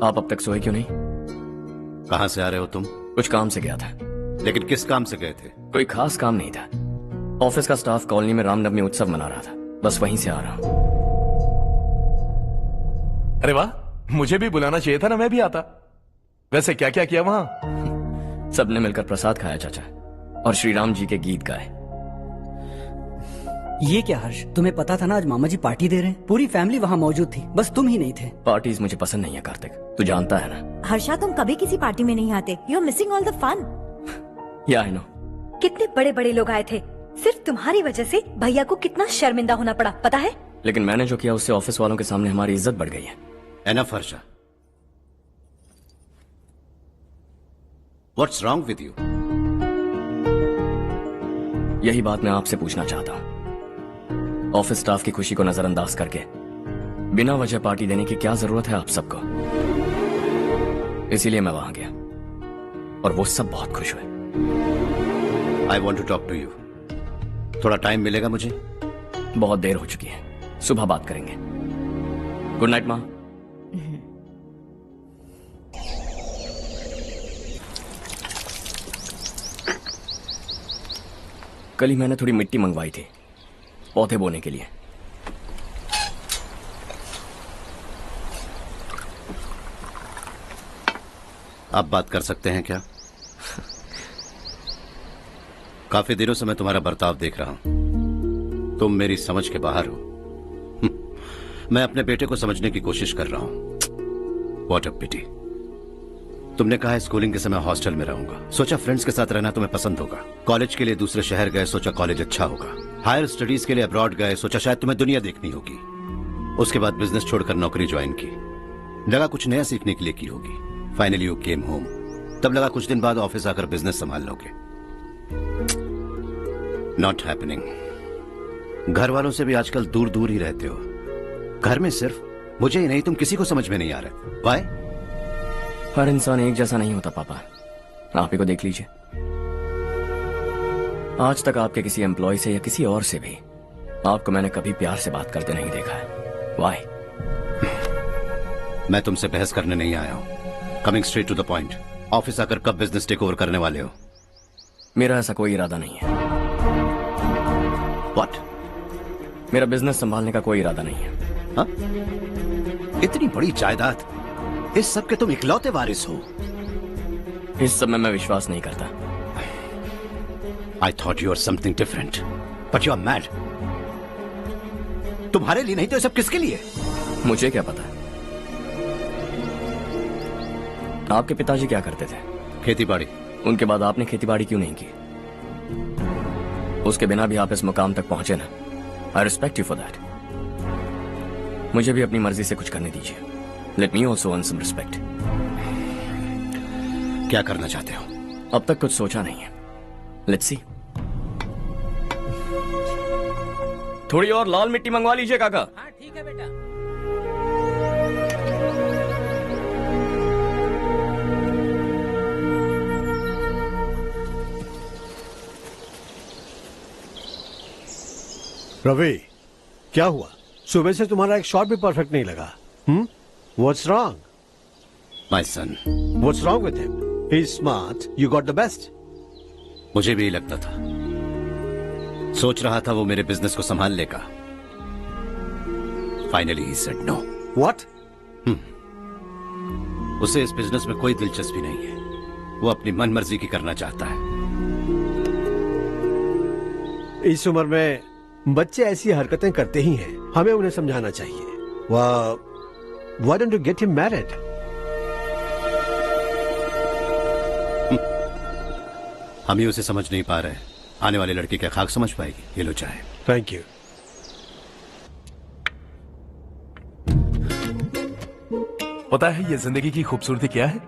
आप अब तक सोए क्यों नहीं? कहां से आ रहे हो तुम? कुछ काम से गया था। लेकिन किस काम से गए थे? कोई खास काम नहीं था। ऑफिस का स्टाफ कॉलोनी में रामनवमी उत्सव मना रहा था, बस वहीं से आ रहा हूं। अरे वाह, मुझे भी बुलाना चाहिए था ना, मैं भी आता। वैसे क्या क्या किया वहां? सबने मिलकर प्रसाद खाया चाचा, और श्री राम जी के गीत गाए। ये क्या हर्ष, तुम्हें पता था ना आज मामा जी पार्टी दे रहे हैं? पूरी फैमिली वहाँ मौजूद थी, बस तुम ही नहीं थे। पार्टीज मुझे पसंद नहीं है कार्तिक, तू जानता है ना। हर्षा, तुम कभी किसी पार्टी में नहीं आते। You are missing all the fun. Yeah I no. कितने बड़े बड़े लोग आए थे, सिर्फ तुम्हारी वजह से भैया को कितना शर्मिंदा होना पड़ा, पता है? लेकिन मैंने जो किया उससे ऑफिस वालों के सामने हमारी इज्जत बढ़ गई है। Enough Harsha, what's wrong with you? यही बात मैं आपसे पूछना चाहता हूँ। ऑफिस स्टाफ की खुशी को नजरअंदाज करके बिना वजह पार्टी देने की क्या जरूरत है आप सबको? इसीलिए मैं वहां गया और वो सब बहुत खुश हुए। I want to talk to you. थोड़ा टाइम मिलेगा मुझे? बहुत देर हो चुकी है, सुबह बात करेंगे। गुड नाइट माँ। कल ही मैंने थोड़ी मिट्टी मंगवाई थी पौधे बोने के लिए। आप बात कर सकते हैं क्या? काफी दिनों से मैं तुम्हारा बर्ताव देख रहा हूं। तुम मेरी समझ के बाहर हो। मैं अपने बेटे को समझने की कोशिश कर रहा हूं। व्हाट अ पिटी। तुमने कहा स्कूलिंग के समय हॉस्टल में रहूंगा, सोचा फ्रेंड्स के साथ रहना तुम्हें पसंद होगा। कॉलेज के लिए दूसरे शहर गए, सोचा कॉलेज अच्छा होगा। हायर स्टडीज के लिए अब्रॉड गए, सोचा शायद तुम्हें दुनिया देखनी होगी। उसके बाद बिजनेस छोड़कर नौकरी ज्वाइन की, लगा कुछ नया सीखने के लिए की होगी। फाइनली यू केम होम, तब लगा कुछ दिन बाद ऑफिस आकर बिजनेस संभाल लोगे। Not happening. घर वालों से भी आजकल दूर दूर ही रहते हो। घर में सिर्फ मुझे ही नहीं, तुम किसी को समझ में नहीं आ रहे। वाई? हर इंसान एक जैसा नहीं होता पापा, आप ही को देख लीजिए। आज तक आपके किसी एम्प्लॉय से या किसी और से भी आपको मैंने कभी प्यार से बात करते नहीं देखा है। वाई? मैं तुमसे बहस करने नहीं आया हूं। Coming straight to the point, office आकर कब बिजनेस टेक ओवर करने वाले हो? मेरा ऐसा कोई इरादा नहीं है। व्हाट? मेरा बिजनेस संभालने का कोई इरादा नहीं है। हा? इतनी बड़ी जायदाद, इस सब के तुम इकलौते वारिस हो। इस सब में मैं विश्वास नहीं करता। I thought you were something different, but you are mad. तुम्हारे लिए नहीं तो ये सब किसके लिए? मुझे क्या पता। आपके पिताजी क्या करते थे? खेतीबाड़ी। उनके बाद आपने खेतीबाड़ी क्यों नहीं की? उसके बिना भी आप इस मुकाम तक पहुंचे ना। I respect you for that. मुझे भी अपनी मर्जी से कुछ करने दीजिए। Let me also earn some respect. क्या करना चाहते हो? अब तक कुछ सोचा नहीं है। Let's see. थोड़ी और लाल मिट्टी मंगवा लीजिए काका। हाँ ठीक है बेटा। रवि, क्या हुआ? सुबह से तुम्हारा एक शॉट भी परफेक्ट नहीं लगा। What's wrong? My son. What's wrong with him? He's smart. You got the best. मुझे भी लगता था, सोच रहा था वो मेरे बिजनेस को संभाल लेगा। Finally he said no. What? उसे इस बिजनेस में कोई दिलचस्पी नहीं है। वो अपनी मनमर्जी की करना चाहता है। इस उम्र में बच्चे ऐसी हरकतें करते ही हैं, हमें उन्हें समझाना चाहिए। Why don't you get him married? हम ही उसे समझ नहीं पा रहे, आने वाली लड़की क्या खाक समझ पाएगी? ये लो चाहे। Thank you. पता है ये जिंदगी की खूबसूरती क्या है?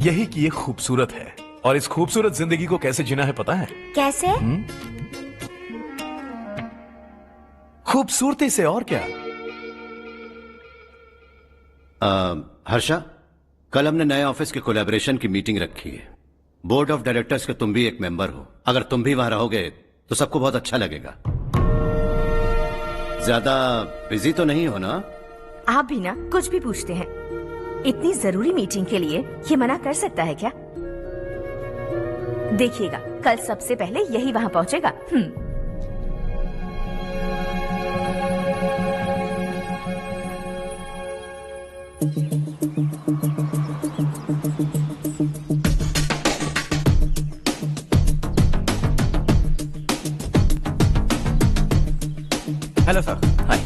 यही कि ये खूबसूरत है, और इस खूबसूरत जिंदगी को कैसे जीना है पता है? कैसे? खूबसूरती से, और क्या। हर्षा, कल हमने नए ऑफिस के कोलैबोरेशन की मीटिंग रखी है। बोर्ड ऑफ डायरेक्टर्स के तुम भी एक मेंबर हो। अगर तुम भी वहां रहोगे तो सबको बहुत अच्छा लगेगा। ज्यादा बिजी तो नहीं हो ना? आप भी ना कुछ भी पूछते हैं। इतनी जरूरी मीटिंग के लिए ये मना कर सकता है क्या? देखिएगा कल सबसे पहले यही वहाँ पहुँचेगा। Hello sir. हाय।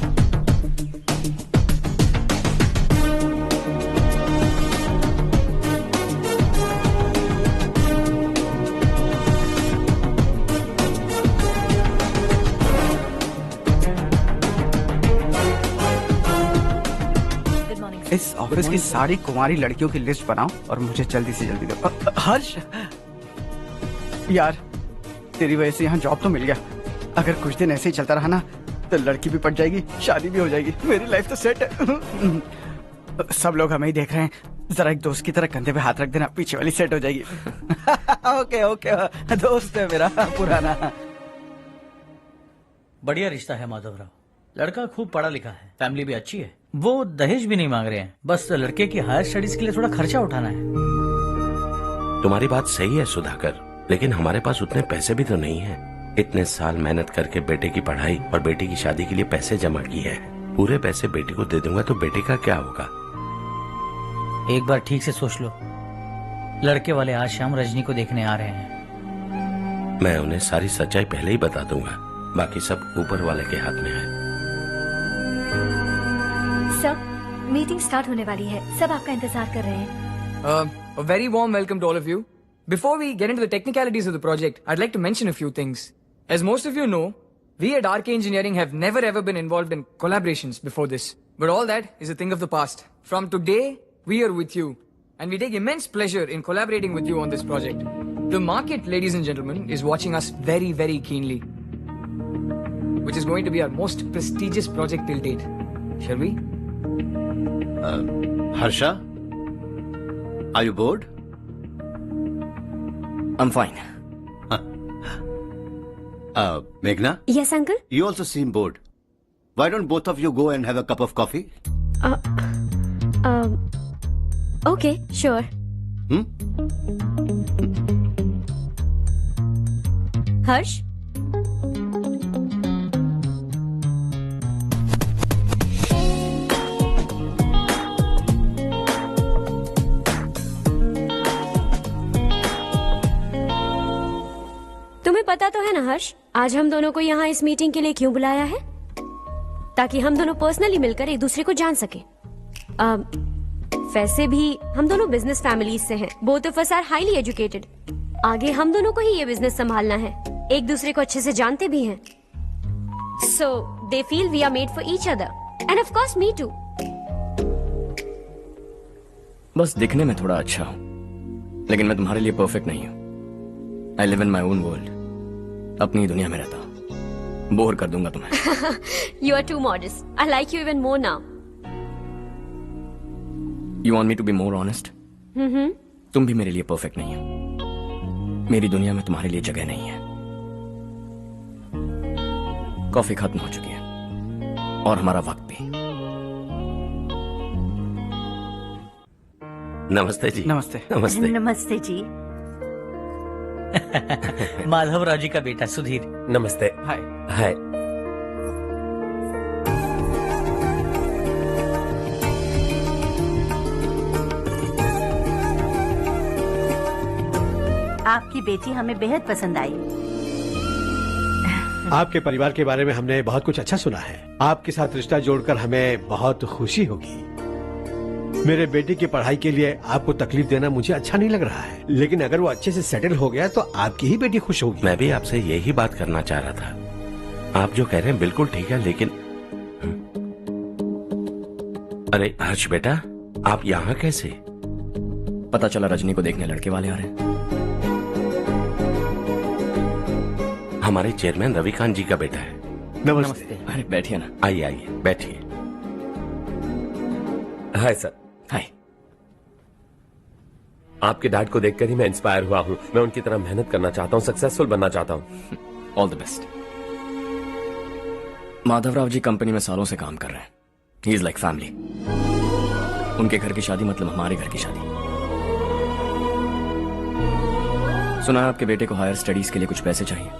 इस ऑफिस की सारी कुंवारी लड़कियों की लिस्ट बनाओ और मुझे जल्दी से जल्दी दो। हर्ष यार, तेरी वजह से यहाँ जॉब तो मिल गया। अगर कुछ दिन ऐसे ही चलता रहा ना तो लड़की भी पट जाएगी, शादी भी हो जाएगी, मेरी लाइफ तो सेट है। सब लोग हमें ही देख रहे हैं, जरा एक दोस्त की तरह कंधे पे हाथ रख देना, पीछे वाली सेट हो जाएगी। ओके ओके, दोस्त है मेरा पुराना। बढ़िया रिश्ता है माधवराव। लड़का खूब पढ़ा लिखा है, फैमिली भी अच्छी है। वो दहेज भी नहीं मांग रहे हैं, बस लड़के की हायर स्टडीज के लिए थोड़ा खर्चा उठाना है। तुम्हारी बात सही है सुधाकर, लेकिन हमारे पास उतने पैसे भी तो नहीं है। इतने साल मेहनत करके बेटे की पढ़ाई और बेटे की शादी के लिए पैसे जमा किए हैं। पूरे पैसे बेटे को दे दूंगा तो बेटे का क्या होगा? एक बार ठीक से सोच लो। लड़के वाले आज शाम रजनी को देखने आ रहे हैं। मैं उन्हें सारी सच्चाई पहले ही बता दूंगा, बाकी सब ऊपर वाले के हाथ में है। सर, मीटिंग स्टार्ट होने वाली है, सब आपका इंतजार कर रहे हैं। A very warm welcome to all of you. Before we get into the technicalities of the project, I'd like to mention a few things. As most of you know, we at RK Engineering have never ever been involved in collaborations before this. But all that is a thing of the past. From today, we are with you. And we take immense pleasure in collaborating with you on this project. The market, ladies and gentlemen, is watching us very, very keenly. Which is going to be our most prestigious project till date. Shall we? Harsha? Are you bored? I'm fine. Meghna? Yes, uncle? You also seem bored. Why don't both of you go and have a cup of coffee? Okay, sure. Harsh? तुम्हें पता तो है ना हर्ष, आज हम दोनों को यहाँ इस मीटिंग के लिए क्यों बुलाया है? ताकि हम दोनों पर्सनली मिलकर एक दूसरे को जान सके। वैसे भी हम दोनों बिजनेस फैमिलीज से हैं। Both of us are highly educated. आगे हम दोनों को ही ये बिजनेस संभालना है। एक दूसरे को अच्छे से जानते भी हैं। So they feel we are made for each other and of course me too. बस दिखने में थोड़ा अच्छा हूं, लेकिन मैं तुम्हारे लिए परफेक्ट नहीं हूं। I live in my own world, अपनी दुनिया में रहता हूं। बोर कर दूंगा तुम्हें। You are too modest. I like you even more now. You want me to be more honest? तुम भी मेरे लिए परफेक्ट नहीं हो। मेरी दुनिया में तुम्हारे लिए जगह नहीं है। कॉफी खत्म हो चुकी है और हमारा वक्त भी। नमस्ते जी। नमस्ते। नमस्ते। नमस्ते जी। माधवराव जी का बेटा सुधीर। नमस्ते। हाय। हाय। आपकी बेटी हमें बेहद पसंद आई। आपके परिवार के बारे में हमने बहुत कुछ अच्छा सुना है। आपके साथ रिश्ता जोड़कर हमें बहुत खुशी होगी। मेरे बेटे की पढ़ाई के लिए आपको तकलीफ देना मुझे अच्छा नहीं लग रहा है, लेकिन अगर वो अच्छे से सेटल हो गया तो आपकी ही बेटी खुश होगी। मैं भी आपसे यही बात करना चाह रहा था। आप जो कह रहे हैं बिल्कुल ठीक है, लेकिन अरे हर्ष बेटा, आप यहाँ कैसे? पता चला रजनी को देखने लड़के वाले आ रहे हैं। हमारे चेयरमैन रविकांत जी का बेटा है। नमस्ते। अरे बैठिए ना। आइए आइए बैठिए। Hi sir. हाय। आपके डैड को देखकर ही मैं इंस्पायर हुआ हूँ। मैं उनकी तरह मेहनत करना चाहता हूँ, सक्सेसफुल बनना चाहता हूँ। All the best. Madhavrao ji company में सालों से काम कर रहे हैं। He is like family. उनके घर की शादी मतलब हमारे घर की शादी। सुना है आपके बेटे को हायर स्टडीज के लिए कुछ पैसे चाहिए।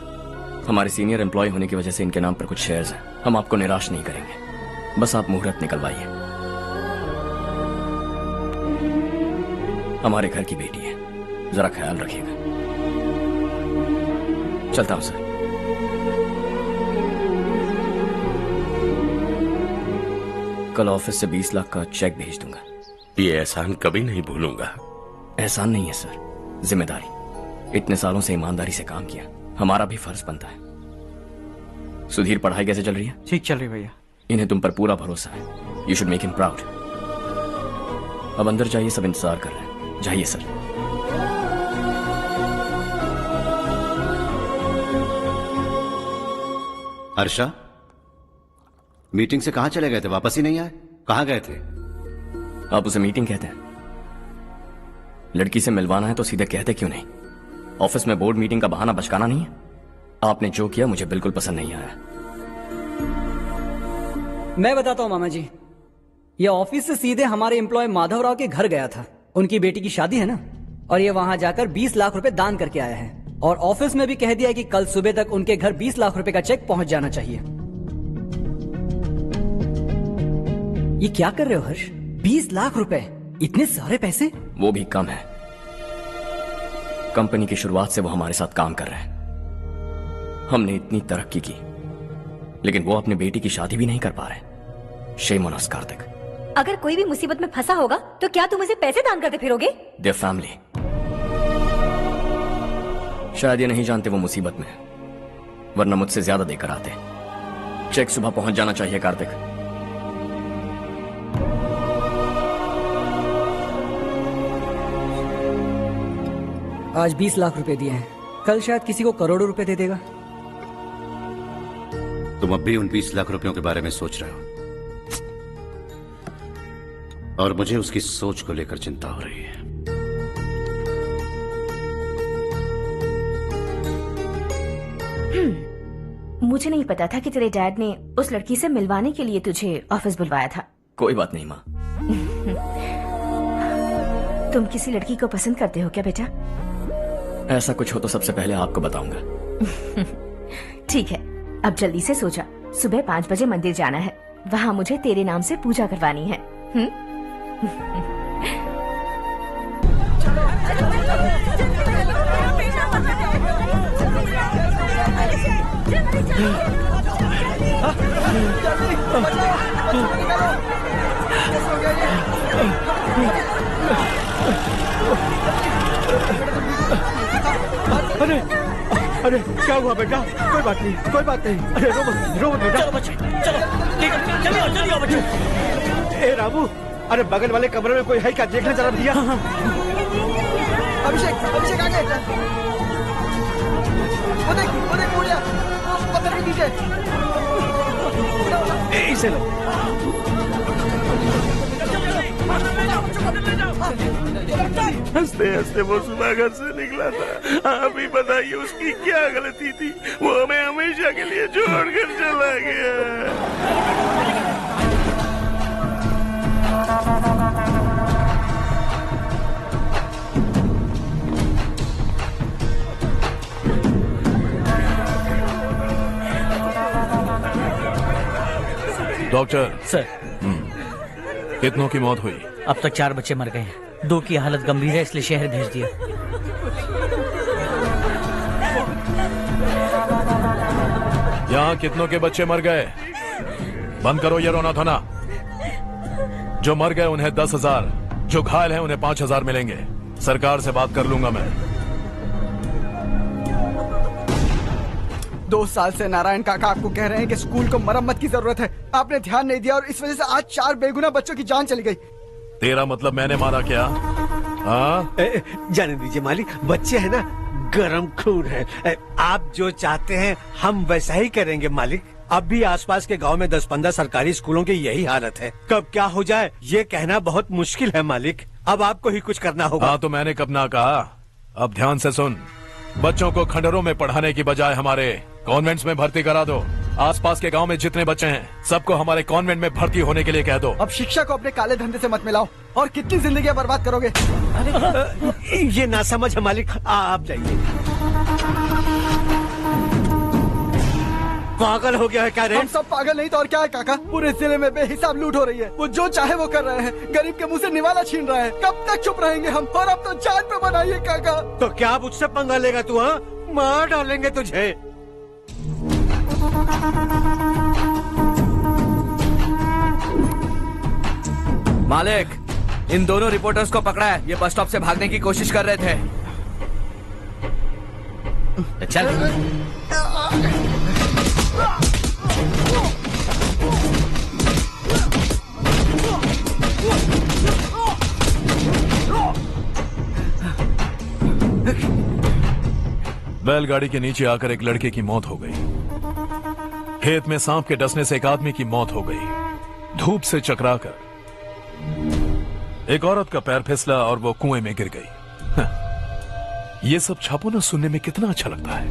हमारे सीनियर एम्प्लॉय होने की वजह से इनके नाम पर कुछ शेयर्स हैं। हम आपको निराश नहीं करेंगे, बस आप मुहूर्त निकलवाइए। हमारे घर की बेटी है, जरा ख्याल रखिएगा। चलता हूं सर। कल ऑफिस से 20 लाख का चेक भेज दूंगा। ये एहसान कभी नहीं भूलूंगा। एहसान नहीं है सर, जिम्मेदारी। इतने सालों से ईमानदारी से काम किया, हमारा भी फर्ज बनता है। सुधीर, पढ़ाई कैसे चल रही है? ठीक चल रही भैया। इन्हें तुम पर पूरा भरोसा है। You should make him proud. अब अंदर जाइए, सब इंतजार कर रहे हैं। जाइए सर। हर्षा, मीटिंग से कहां चले गए थे? वापस ही नहीं आए? कहां गए थे? आप उसे मीटिंग कहते हैं? लड़की से मिलवाना है तो सीधे कहते क्यों नहीं? ऑफिस में बोर्ड मीटिंग का बहाना बचकाना नहीं है। आपने जो किया मुझे बिल्कुल पसंद नहीं आया। मैं बताता हूँ मामा जी, ये ऑफिस से सीधे हमारे एम्प्लॉय माधवराव के घर गया था। उनकी बेटी की शादी है ना, और ये वहां जाकर 20 लाख रुपए दान करके आया है। और ऑफिस में भी कह दिया कि कल सुबह तक उनके घर 20 लाख रुपए का चेक पहुंच जाना चाहिए। ये क्या कर रहे हो हर्ष? 20 लाख रुपए, इतने सारे पैसे? वो भी कम है। कंपनी की शुरुआत से वो हमारे साथ काम कर रहे हैं। हमने इतनी तरक्की की, लेकिन वो अपने बेटी की शादी भी नहीं कर पा रहे। Shame on us Kartik. अगर कोई भी मुसीबत में फंसा होगा तो क्या तुम उसे पैसे दान करते फिरोगे? Their family. शायद ये नहीं जानते वो मुसीबत में, वरना मुझसे ज्यादा देकर आते। चेक सुबह पहुंच जाना चाहिए कार्तिक। आज 20 लाख रुपए दिए हैं, कल शायद किसी को करोड़ों रुपए दे देगा। तुम अब भी उन 20 लाख रुपयों के बारे में सोच रहे हो, और मुझे उसकी सोच को लेकर चिंता हो रही है। मुझे नहीं पता था कि तेरे डैड ने उस लड़की से मिलवाने के लिए तुझे ऑफिस बुलवाया था। कोई बात नहीं माँ। तुम किसी लड़की को पसंद करते हो क्या बेटा? ऐसा कुछ हो तो सबसे पहले आपको बताऊंगा। ठीक है, अब जल्दी से सो जा। सुबह 5 बजे मंदिर जाना है, वहाँ मुझे तेरे नाम से पूजा करवानी है। अरे अरे क्या हुआ बेटा? कोई बात नहीं, कोई बात नहीं। अरे रो मत बेटा। चलो बच्चे, चलो जल्दी आओ बच्चे। ए रामू, अरे बगल वाले कमरे में कोई है क्या? देखना जरा भैया। अभिषेक आगे। वो देख मुड़िया, वो पत्थर के नीचे। इसे लो। हंसते हंसते वो सुबह घर से निकला था। आप ही बताइए उसकी क्या गलती थी? वो हमें हमेशा के लिए छोड़कर चला गया। डॉक्टर सर, कितनों की मौत हुई? अब तक 4 बच्चे मर गए हैं। 2 की हालत गंभीर है, इसलिए शहर भेज दिया। यहाँ कितनों के बच्चे मर गए? बंद करो ये रोना धोना। जो मर गए उन्हें 10,000, जो घायल हैं उन्हें 5,000 मिलेंगे। सरकार से बात कर लूंगा मैं। 2 साल से नारायण काका आपको कह रहे हैं कि स्कूल को मरम्मत की जरूरत है। आपने ध्यान नहीं दिया और इस वजह से आज 4 बेगुनाह बच्चों की जान चली गई। तेरा मतलब मैंने मारा क्या? हाँ, जाने दीजिए मालिक, बच्चे हैं ना, गरम खून है। आप जो चाहते हैं हम वैसा ही करेंगे मालिक। अब भी आसपास के गांव में 10-15 सरकारी स्कूलों की यही हालत है। कब क्या हो जाए ये कहना बहुत मुश्किल है मालिक। अब आपको ही कुछ करना होगा। हाँ तो मैंने कब ना कहा। अब ध्यान से सुन, बच्चों को खंडरों में पढ़ाने की बजाय हमारे कॉन्वेंट्स में भर्ती करा दो। आसपास के गांव में जितने बच्चे हैं सबको हमारे कॉन्वेंट में भर्ती होने के लिए कह दो। अब शिक्षा को अपने काले धंधे से मत मिलाओ। और कितनी जिंदगियां बर्बाद करोगे? ये ना समझ है मालिक, आप जाइए। पागल हो गया है क्या रे? हम सब पागल नहीं तो और क्या है काका। पूरे जिले में बेहिसाब लूट हो रही है। वो जो चाहे वो कर रहे हैं। गरीब के मुंह से निवाला छीन रहा है। कब तक चुप रहेंगे हम? और अब तो जान पे बनाइए काका। तो क्या मुझसे पंगा लेगा तू? हाँ, मार डालेंगे तुझे। मालिक, इन दोनों रिपोर्टर्स को पकड़ा है। ये बस स्टॉप से भागने की कोशिश कर रहे थे। चल। बैलगाड़ी के नीचे आकर एक लड़के की मौत हो गई। खेत में सांप के डसने से एक आदमी की मौत हो गई। धूप से चकराकर एक औरत का पैर फिसला और वो कुएं में गिर गई। ये सब छापो ना, सुनने में कितना अच्छा लगता है।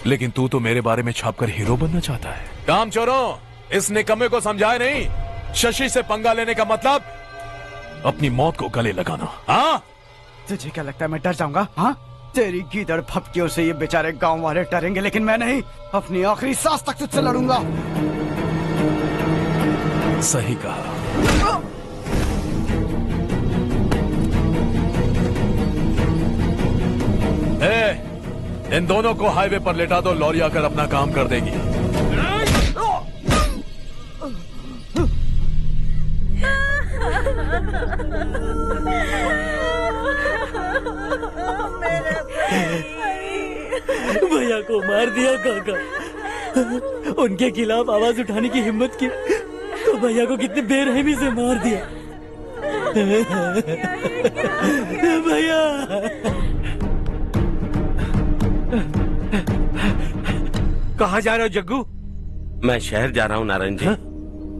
लेकिन तू तो मेरे बारे में छापकर हीरो बनना चाहता है। काम चोरों, इस निकम्मे को समझाए नहीं। शशि से पंगा लेने का मतलब अपनी मौत को गले लगाना। हाँ, तुझे क्या लगता है मैं डर जाऊंगा? हाँ, तेरी गीदड़ फपकियों से ये बेचारे गांव वाले डरेंगे, लेकिन मैं नहीं। अपनी आखिरी सांस तक तुझसे लड़ूंगा। सही कहा। इन दोनों को हाईवे पर लेटा दो, लॉरी आकर अपना काम कर देगी। भैया को मार दिया काका। उनके खिलाफ आवाज उठाने की हिम्मत की तो भैया को कितने बेरहमी से मार दिया। भैया कहाँ जा रहे हो जग्गू? मैं शहर जा रहा हूँ नारायण जी।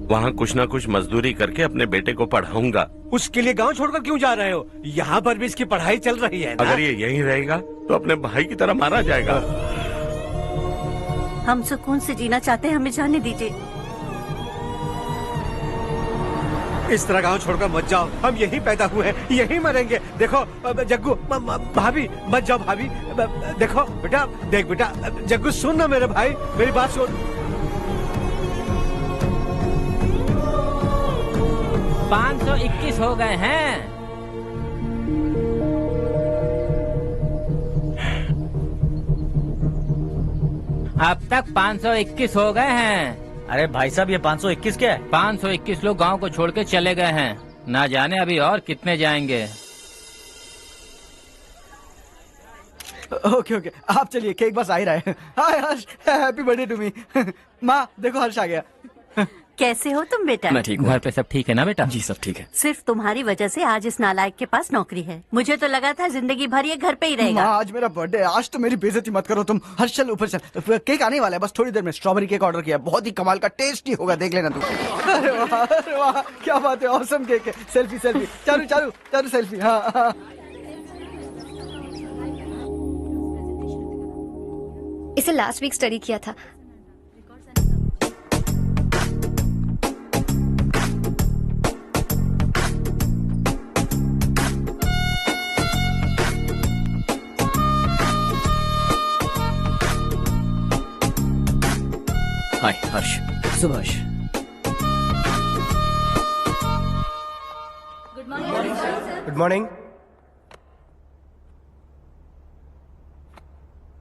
वहाँ कुछ ना कुछ मजदूरी करके अपने बेटे को पढ़ाऊंगा। उसके लिए गांव छोड़कर क्यों जा रहे हो? यहाँ पर भी इसकी पढ़ाई चल रही है ना? अगर ये यहीं रहेगा तो अपने भाई की तरह मारा जाएगा। हम सुकून से जीना चाहते हैं, हमें जाने दीजिए। इस तरह गांव छोड़कर मत जाओ। हम यहीं पैदा हुए हैं, यहीं मरेंगे। देखो जग्गू, भाभी मत जाओ। भाभी देखो बेटा, देख बेटा, जग्गू सुन ना मेरे भाई, मेरी बात सुन। 521 हो गए हैं। अब तक 521 हो गए हैं। अरे भाई साहब, ये 521 क्या है? 521 लोग गांव को छोड़ के चले गए हैं। ना जाने अभी और कितने जाएंगे। ओके ओके, आप चलिए, केक बस आ ही रहा है। हाय हर्ष, हैप्पी बर्थडे टू मी। माँ देखो, हर्ष आ गया। कैसे हो तुम बेटा? मैं ठीक हूँ। घर पे सब ठीक है ना बेटा? जी सब ठीक है। सिर्फ तुम्हारी वजह से आज इस नालायक के पास नौकरी है। मुझे तो लगा था जिंदगी भर ये घर पे ही रहेगा। माँ, आज मेरा बर्थडे, आज तो मेरी बेइज्जती मत करो तुम। हर्ष चल ऊपर चल, केक आने वाला है बस थोड़ी देर में। स्ट्रॉबेरी केक ऑर्डर किया, बहुत ही कमाल का, टेस्टी होगा, देख लेना तू। अरे वाह, क्या बात है, ऑसम केक है। Selfie selfie, Charu Charu Charu selfie. हाँ, इसे लास्ट वीक स्टडी किया था। हाय हर्ष। Subhash. Good morning.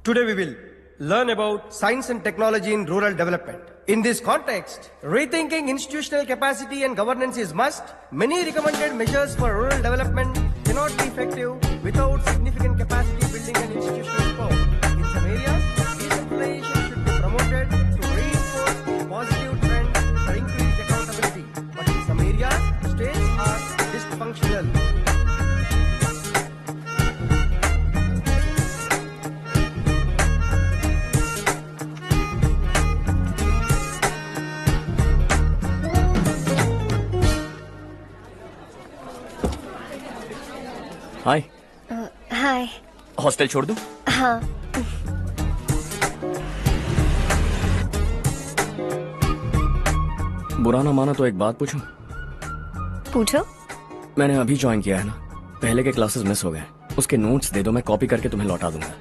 Today we will learn about science and technology in rural development. In this context, rethinking institutional capacity and governance is must. Many recommended measures for rural development cannot be effective without significant capacity building and institutional support. In some areas, decentralization should be promoted to reinforce positive trend for increased accountability. But in some areas, states are dysfunctional. Hi. Hi. Hostel छोड़ दूं? हाँ। बुरा ना माना तो एक बात पूछूं? पूछो। मैंने अभी ज्वाइन किया है ना, पहले के क्लासेस मिस हो गए, उसके नोट्स दे दो, मैं कॉपी करके तुम्हें लौटा दूंगा।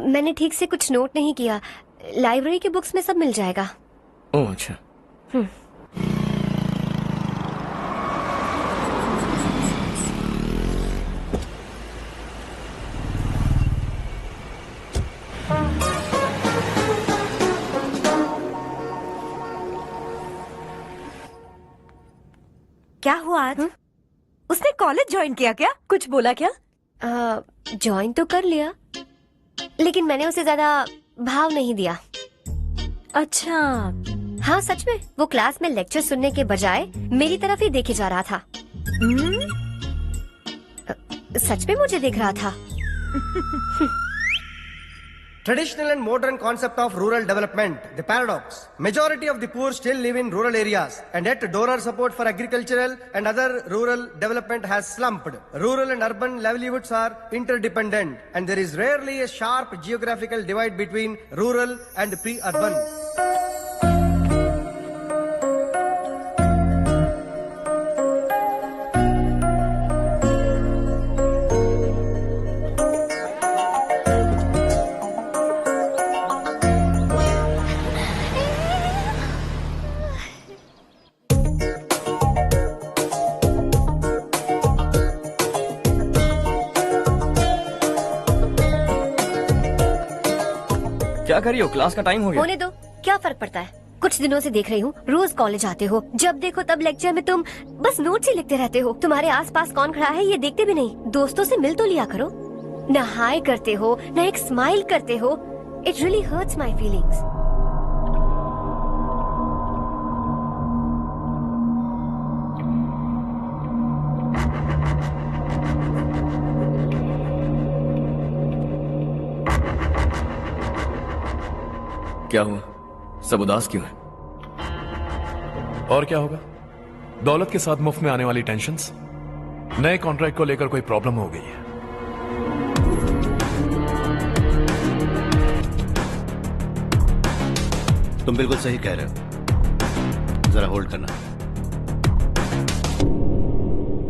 मैंने ठीक से कुछ नोट नहीं किया, लाइब्रेरी के बुक्स में सब मिल जाएगा। ओह अच्छा। क्या हुआ आज? उसने कॉलेज ज्वाइन किया क्या? कुछ बोला क्या? ज्वाइन तो कर लिया, लेकिन मैंने उसे ज्यादा भाव नहीं दिया। अच्छा। हाँ सच में, वो क्लास में लेक्चर सुनने के बजाय मेरी तरफ ही देखे जा रहा था। सच में मुझे देख रहा था। Traditional and modern concept of rural development, the paradox. Majority of the poor still live in rural areas, and yet donor support for agricultural and other rural development has slumped. Rural and urban livelihoods are interdependent, and there is rarely a sharp geographical divide between rural and pre-urban. क्या कर रही हो? Class का time हो गया। होने दो, क्या फर्क पड़ता है? कुछ दिनों से देख रही हूँ, रोज कॉलेज आते हो, जब देखो तब लेक्चर में तुम बस नोट्स ही लिखते रहते हो। तुम्हारे आसपास कौन खड़ा है ये देखते भी नहीं। दोस्तों से मिल तो लिया करो। न हाय करते हो, न एक स्माइल करते हो। It really hurts my feelings. क्या हुआ? सब उदास क्यों है? और क्या होगा? दौलत के साथ मुफ्त में आने वाली टेंशन्स। नए कॉन्ट्रैक्ट को लेकर कोई प्रॉब्लम हो गई है। तुम बिल्कुल सही कह रहे हो, जरा होल्ड करना।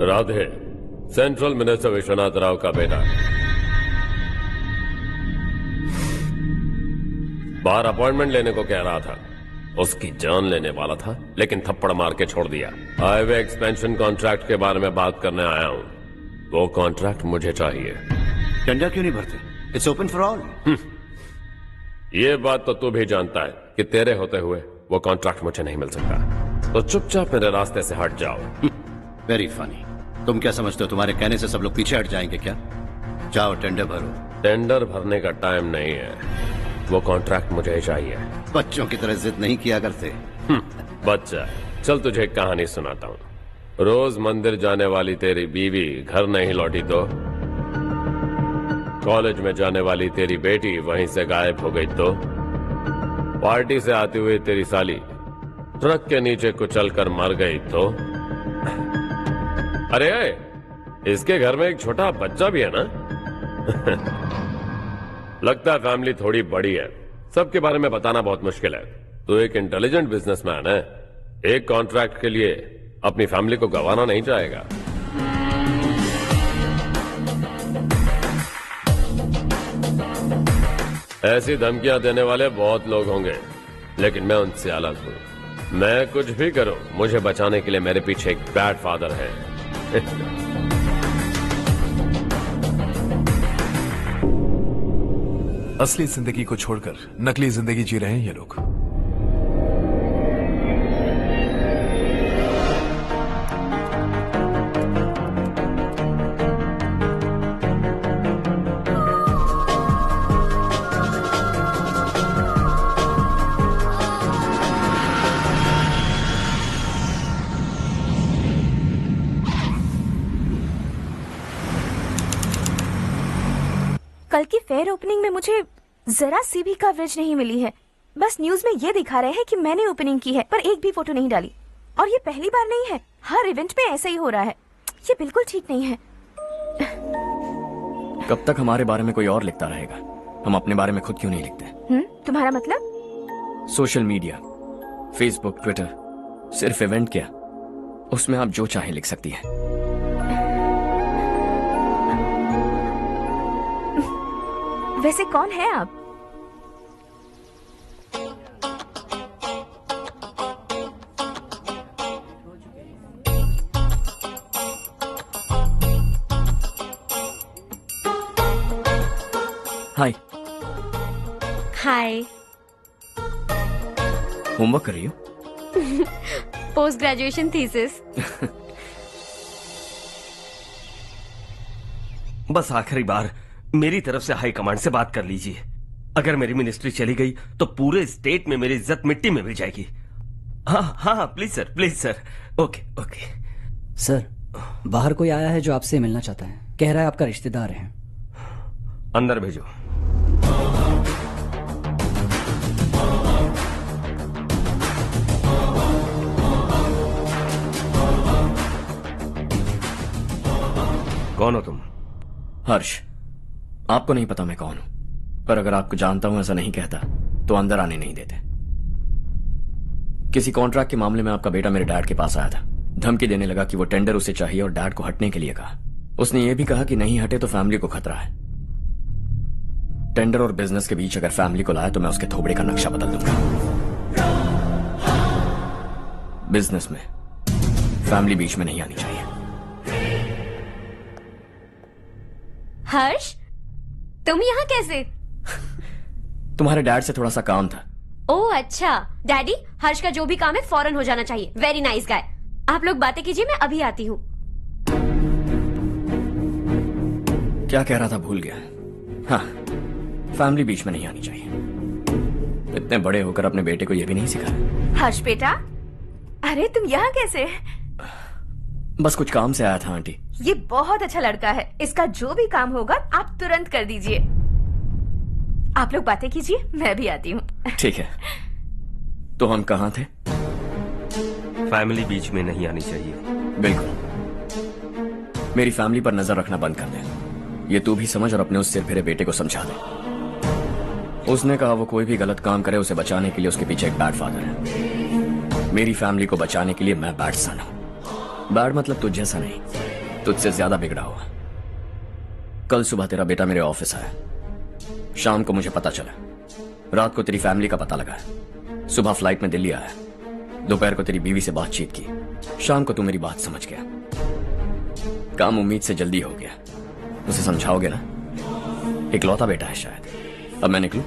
राधे सेंट्रल मिनिस्टर विश्वनाथ राव का बेटा बाहर अपॉइंटमेंट लेने को कह रहा था। उसकी जान लेने वाला था, लेकिन थप्पड़ मार के छोड़ दिया। हाईवे एक्सपेंशन कॉन्ट्रैक्ट के बारे में बात करने आया हूँ। वो कॉन्ट्रैक्ट मुझे चाहिए। टेंडर क्यों नहीं भरते? It's open for all. ये बात तो तू भी जानता है कि तेरे होते हुए वो कॉन्ट्रैक्ट मुझे नहीं मिल सकता। तो चुपचाप मेरे रास्ते से हट जाओ। Very funny. तुम क्या समझते हो तुम्हारे कहने से सब लोग पीछे हट जाएंगे क्या? जाओ टेंडर भरो। टेंडर भरने का टाइम नहीं है, वो कॉन्ट्रैक्ट मुझे चाहिए। बच्चों की तरह जिद नहीं किया करते। बच्चा, चल तुझे एक कहानी सुनाता हूँ। रोज मंदिर जाने वाली तेरी बीवी घर नहीं लौटी तो, कॉलेज में जाने वाली तेरी बेटी वहीं से गायब हो गई तो, पार्टी से आती हुई तेरी साली ट्रक के नीचे कुचलकर मर गई तो। अरे इसके घर में एक छोटा बच्चा भी है ना। लगता है फैमिली थोड़ी बड़ी है, सबके बारे में बताना बहुत मुश्किल है। तो एक इंटेलिजेंट बिजनेसमैन है, एक कॉन्ट्रैक्ट के लिए अपनी फैमिली को गंवाना नहीं चाहेगा। ऐसी धमकियां देने वाले बहुत लोग होंगे, लेकिन मैं उनसे अलग हूं। मैं कुछ भी करूं, मुझे बचाने के लिए मेरे पीछे एक बैड फादर है। असली जिंदगी को छोड़कर नकली जिंदगी जी रहे हैं ये लोग। कल की फेयर ओपनिंग में मुझे जरा सी भी कवरेज नहीं मिली है। बस न्यूज में ये दिखा रहे हैं कि मैंने ओपनिंग की है, पर एक भी फोटो नहीं डाली। और ये पहली बार नहीं है, हर इवेंट में ऐसा ही हो रहा है। ये बिल्कुल ठीक नहीं है। कब तक हमारे बारे में कोई और लिखता रहेगा? हम अपने बारे में खुद क्यों नहीं लिखते? तुम्हारा मतलब? सोशल मीडिया, फेसबुक, ट्विटर, सिर्फ इवेंट क्या, उसमें आप जो चाहे लिख सकती हैं। वैसे कौन है आप? हाय। हाय। होमवर्क कर रही हो? Post graduation thesis. बस आखिरी बार मेरी तरफ से हाई कमांड से बात कर लीजिए। अगर मेरी मिनिस्ट्री चली गई तो पूरे स्टेट में मेरी इज्जत मिट्टी में मिल जाएगी। हाँ हाँ please sir, please sir. Okay okay. Sir, बाहर कोई आया है जो आपसे मिलना चाहता है। कह रहा है आपका रिश्तेदार है। अंदर भेजो। कौन हो तुम? हर्ष। आपको नहीं पता मैं कौन हूं, पर अगर आपको जानता हूं ऐसा नहीं कहता तो अंदर आने नहीं देते। किसी कॉन्ट्रैक्ट के मामले में आपका बेटा मेरे डैड के पास आया था। धमकी देने लगा कि वो टेंडर उसे चाहिए और डैड को हटने के लिए कहा। उसने ये भी कहा कि नहीं हटे तो फैमिली को खतरा है। टेंडर और बिजनेस के बीच अगर फैमिली को लाया तो मैं उसके थोबड़े का नक्शा बदल दूंगा। बिजनेस में फैमिली बीच में नहीं आनी चाहिए। हर्ष, तुम यहाँ कैसे? तुम्हारे डैड से थोड़ा सा काम था। ओह अच्छा। डैडी, हर्ष का जो भी काम है फौरन हो जाना चाहिए। Very nice guy. आप लोग बातें कीजिए, मैं अभी आती हूँ। क्या कह रहा था भूल गया। हाँ, फैमिली बीच में नहीं आनी चाहिए। इतने बड़े होकर अपने बेटे को यह भी नहीं सिखाया। हर्ष बेटा, अरे तुम यहाँ कैसे? बस कुछ काम से आया था आंटी। ये बहुत अच्छा लड़का है। इसका जो भी काम होगा आप तुरंत कर दीजिए। आप लोग बातें कीजिए, मैं भी आती हूँ। ठीक है। तो हम कहाँ थे? फैमिली बीच में नहीं आनी चाहिए। बिल्कुल। मेरी फैमिली पर नजर रखना बंद कर दे। ये तू भी समझ और अपने उस सिर फिरे बेटे को समझा दे। उसने कहा वो कोई भी गलत काम करे उसे बचाने के लिए उसके पीछे एक बैड फादर है। मेरी फैमिली को बचाने के लिए मैं बैड सन हूं। बैड मतलब तुझ जैसा नहीं, तुझसे ज्यादा बिगड़ा हुआ। कल सुबह तेरा बेटा मेरे ऑफिस आया। शाम को मुझे पता चला। रात को तेरी फैमिली का पता लगा। सुबह फ्लाइट में दिल्ली आया। दोपहर को तेरी बीवी से बातचीत की। शाम को तू मेरी बात समझ गया। काम उम्मीद से जल्दी हो गया। उसे समझाओगे ना? इकलौता बेटा है शायद। अब मैं निकलूं,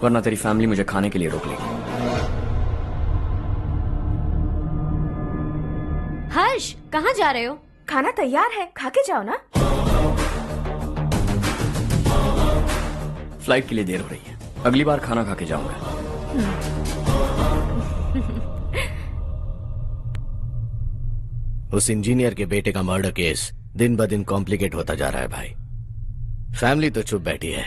वरना तेरी फैमिली मुझे खाने के लिए रोक लेगी। हर्ष, कहाँ जा रहे हो? खाना तैयार है, खा के जाओ ना। फ्लाइट के लिए देर हो रही है। अगली बार खाना खा के जाऊंगा। उस इंजीनियर के बेटे का मर्डर केस दिन ब दिन कॉम्प्लिकेट होता जा रहा है भाई। फैमिली तो चुप बैठी है,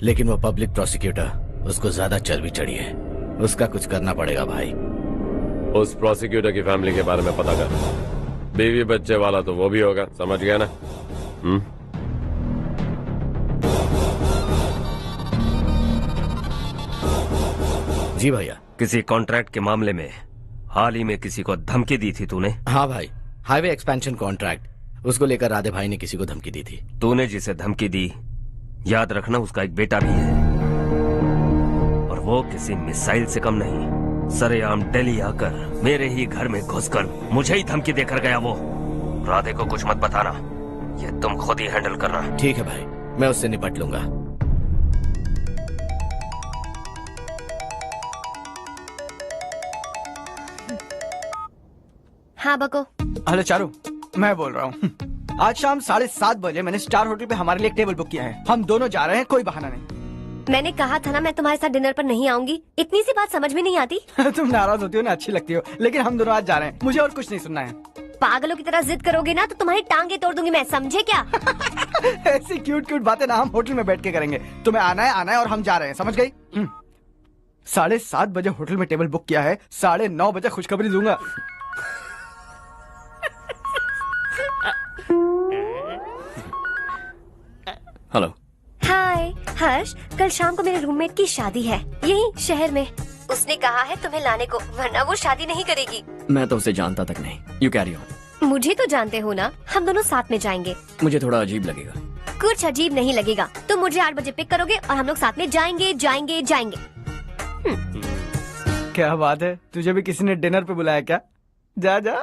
लेकिन वो पब्लिक प्रोसिक्यूटर उसको ज्यादा चर्बी चढ़ी है। उसका कुछ करना पड़ेगा भाई। उस प्रोसिक्यूटर की फैमिली के बारे में पता कर। बीवी बच्चे वाला तो वो भी होगा, समझ गया ना? जी भैया। किसी कॉन्ट्रैक्ट के मामले में हाल ही में किसी को धमकी दी थी तूने? हाँ भाई, हाईवे एक्सपेंशन कॉन्ट्रैक्ट, उसको लेकर राधे भाई ने किसी को धमकी दी थी। तूने जिसे धमकी दी, याद रखना उसका एक बेटा भी है, और वो किसी मिसाइल से कम नहीं। सरेआम दिल्ली आकर मेरे ही घर में घुसकर मुझे ही धमकी देकर गया वो। राधे को कुछ मत बताना, ये तुम खुद ही हैंडल करना। ठीक है भाई, मैं उससे निपट लूंगा। हाँ बको। हेलो चारू, मैं बोल रहा हूँ। आज शाम 7:30 बजे मैंने स्टार होटल पे हमारे लिए एक टेबल बुक किया है। हम दोनों जा रहे हैं, कोई बहाना नहीं। मैंने कहा था ना मैं तुम्हारे साथ डिनर पर नहीं आऊंगी। इतनी सी बात समझ में नहीं आती? तुम नाराज होती हो ना, अच्छी लगती हो, लेकिन हम दोनों आज जा रहे हैं। मुझे और कुछ नहीं सुनना है। पागलों की तरह जिद करोगे ना तो तुम्हारी टांगे तोड़ दूंगी मैं, समझे क्या? ऐसी क्यूट क्यूट बातें ना हम होटल में बैठ के करेंगे। तुम्हें आना है और हम जा रहे हैं, समझ गई? 7:30 बजे होटल में टेबल बुक किया है, 9:30 बजे खुशखबरी दूंगा। हेलो। हाय हर्ष, कल शाम को मेरे रूममेट की शादी है, यही शहर में। उसने कहा है तुम्हें लाने को, वरना वो शादी नहीं करेगी। मैं तो उसे जानता तक नहीं। You carry on. मुझे तो जानते हो ना, हम दोनों साथ में जाएंगे। मुझे थोड़ा अजीब लगेगा। कुछ अजीब नहीं लगेगा। तुम मुझे 8 बजे पिक करोगे और हम लोग साथ में जाएंगे जाएंगे जाएंगे। क्या बात है, तुझे भी किसी ने डिनर पे बुलाया क्या? जा जा।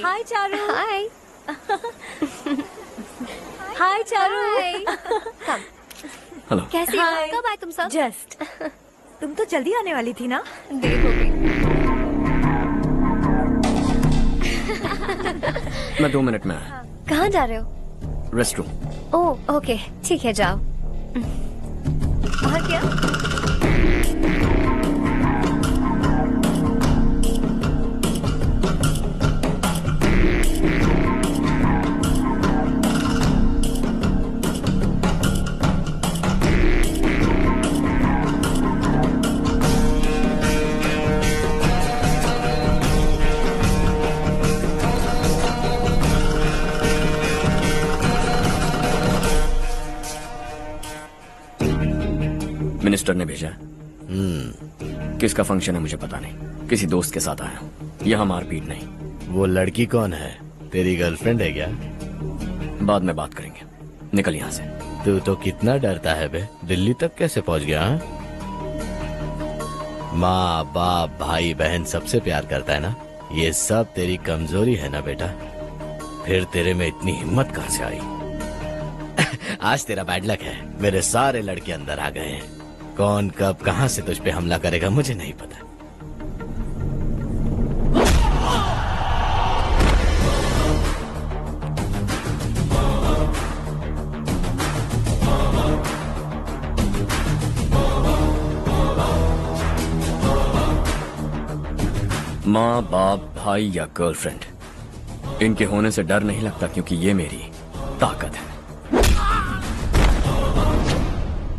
हाय चारू। हाय। हाय चारू। हेलो। कैसी हो? कब आए तुम सब? जस्ट। तुम तो जल्दी आने वाली थी ना? देर हो गई। मैं 2 मिनट में आया। कहाँ जा रहे हो? रेस्टरूम। ओह ओके, ठीक है जाओ। और क्या? मिनिस्टर ने भेजा। किसका फंक्शन है मुझे पता नहीं। किसी दोस्त के साथ आया हूँ। यहाँ मारपीट नहीं। वो लड़की कौन है? तेरी गर्लफ्रेंड है क्या? बाद में बात करेंगे। निकल यहाँ से। तू तो कितना डरता है बे। दिल्ली तक कैसे पहुँच गया? माँ बाप भाई बहन सबसे प्यार करता है ना? ये सब तेरी कमजोरी है ना बेटा? फिर तेरे में इतनी हिम्मत कहाँ से आई? आज तेरा बैड लक है। मेरे सारे लड़के अंदर आ गए हैं। कौन कब कहां से तुझ पे हमला करेगा मुझे नहीं पता। माँ बाप भाई या गर्लफ्रेंड, इनके होने से डर नहीं लगता क्योंकि ये मेरी ताकत है।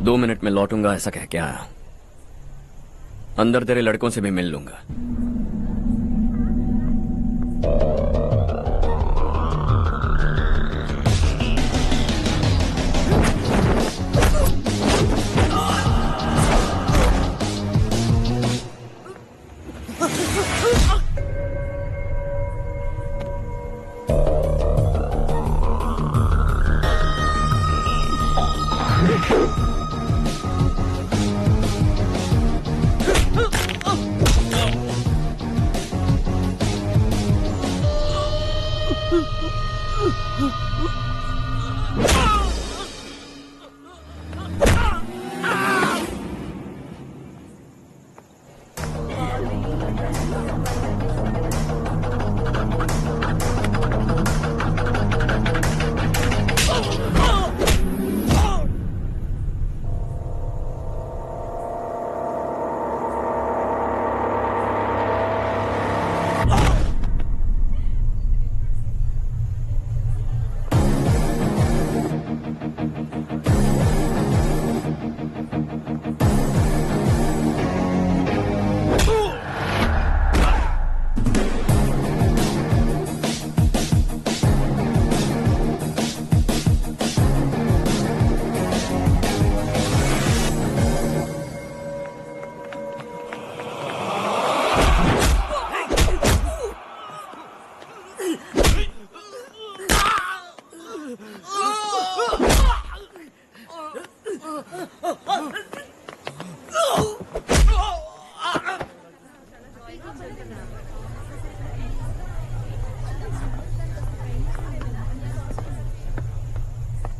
2 मिनट में लौटूंगा ऐसा कह के आया। अंदर तेरे लड़कों से भी मिल लूंगा।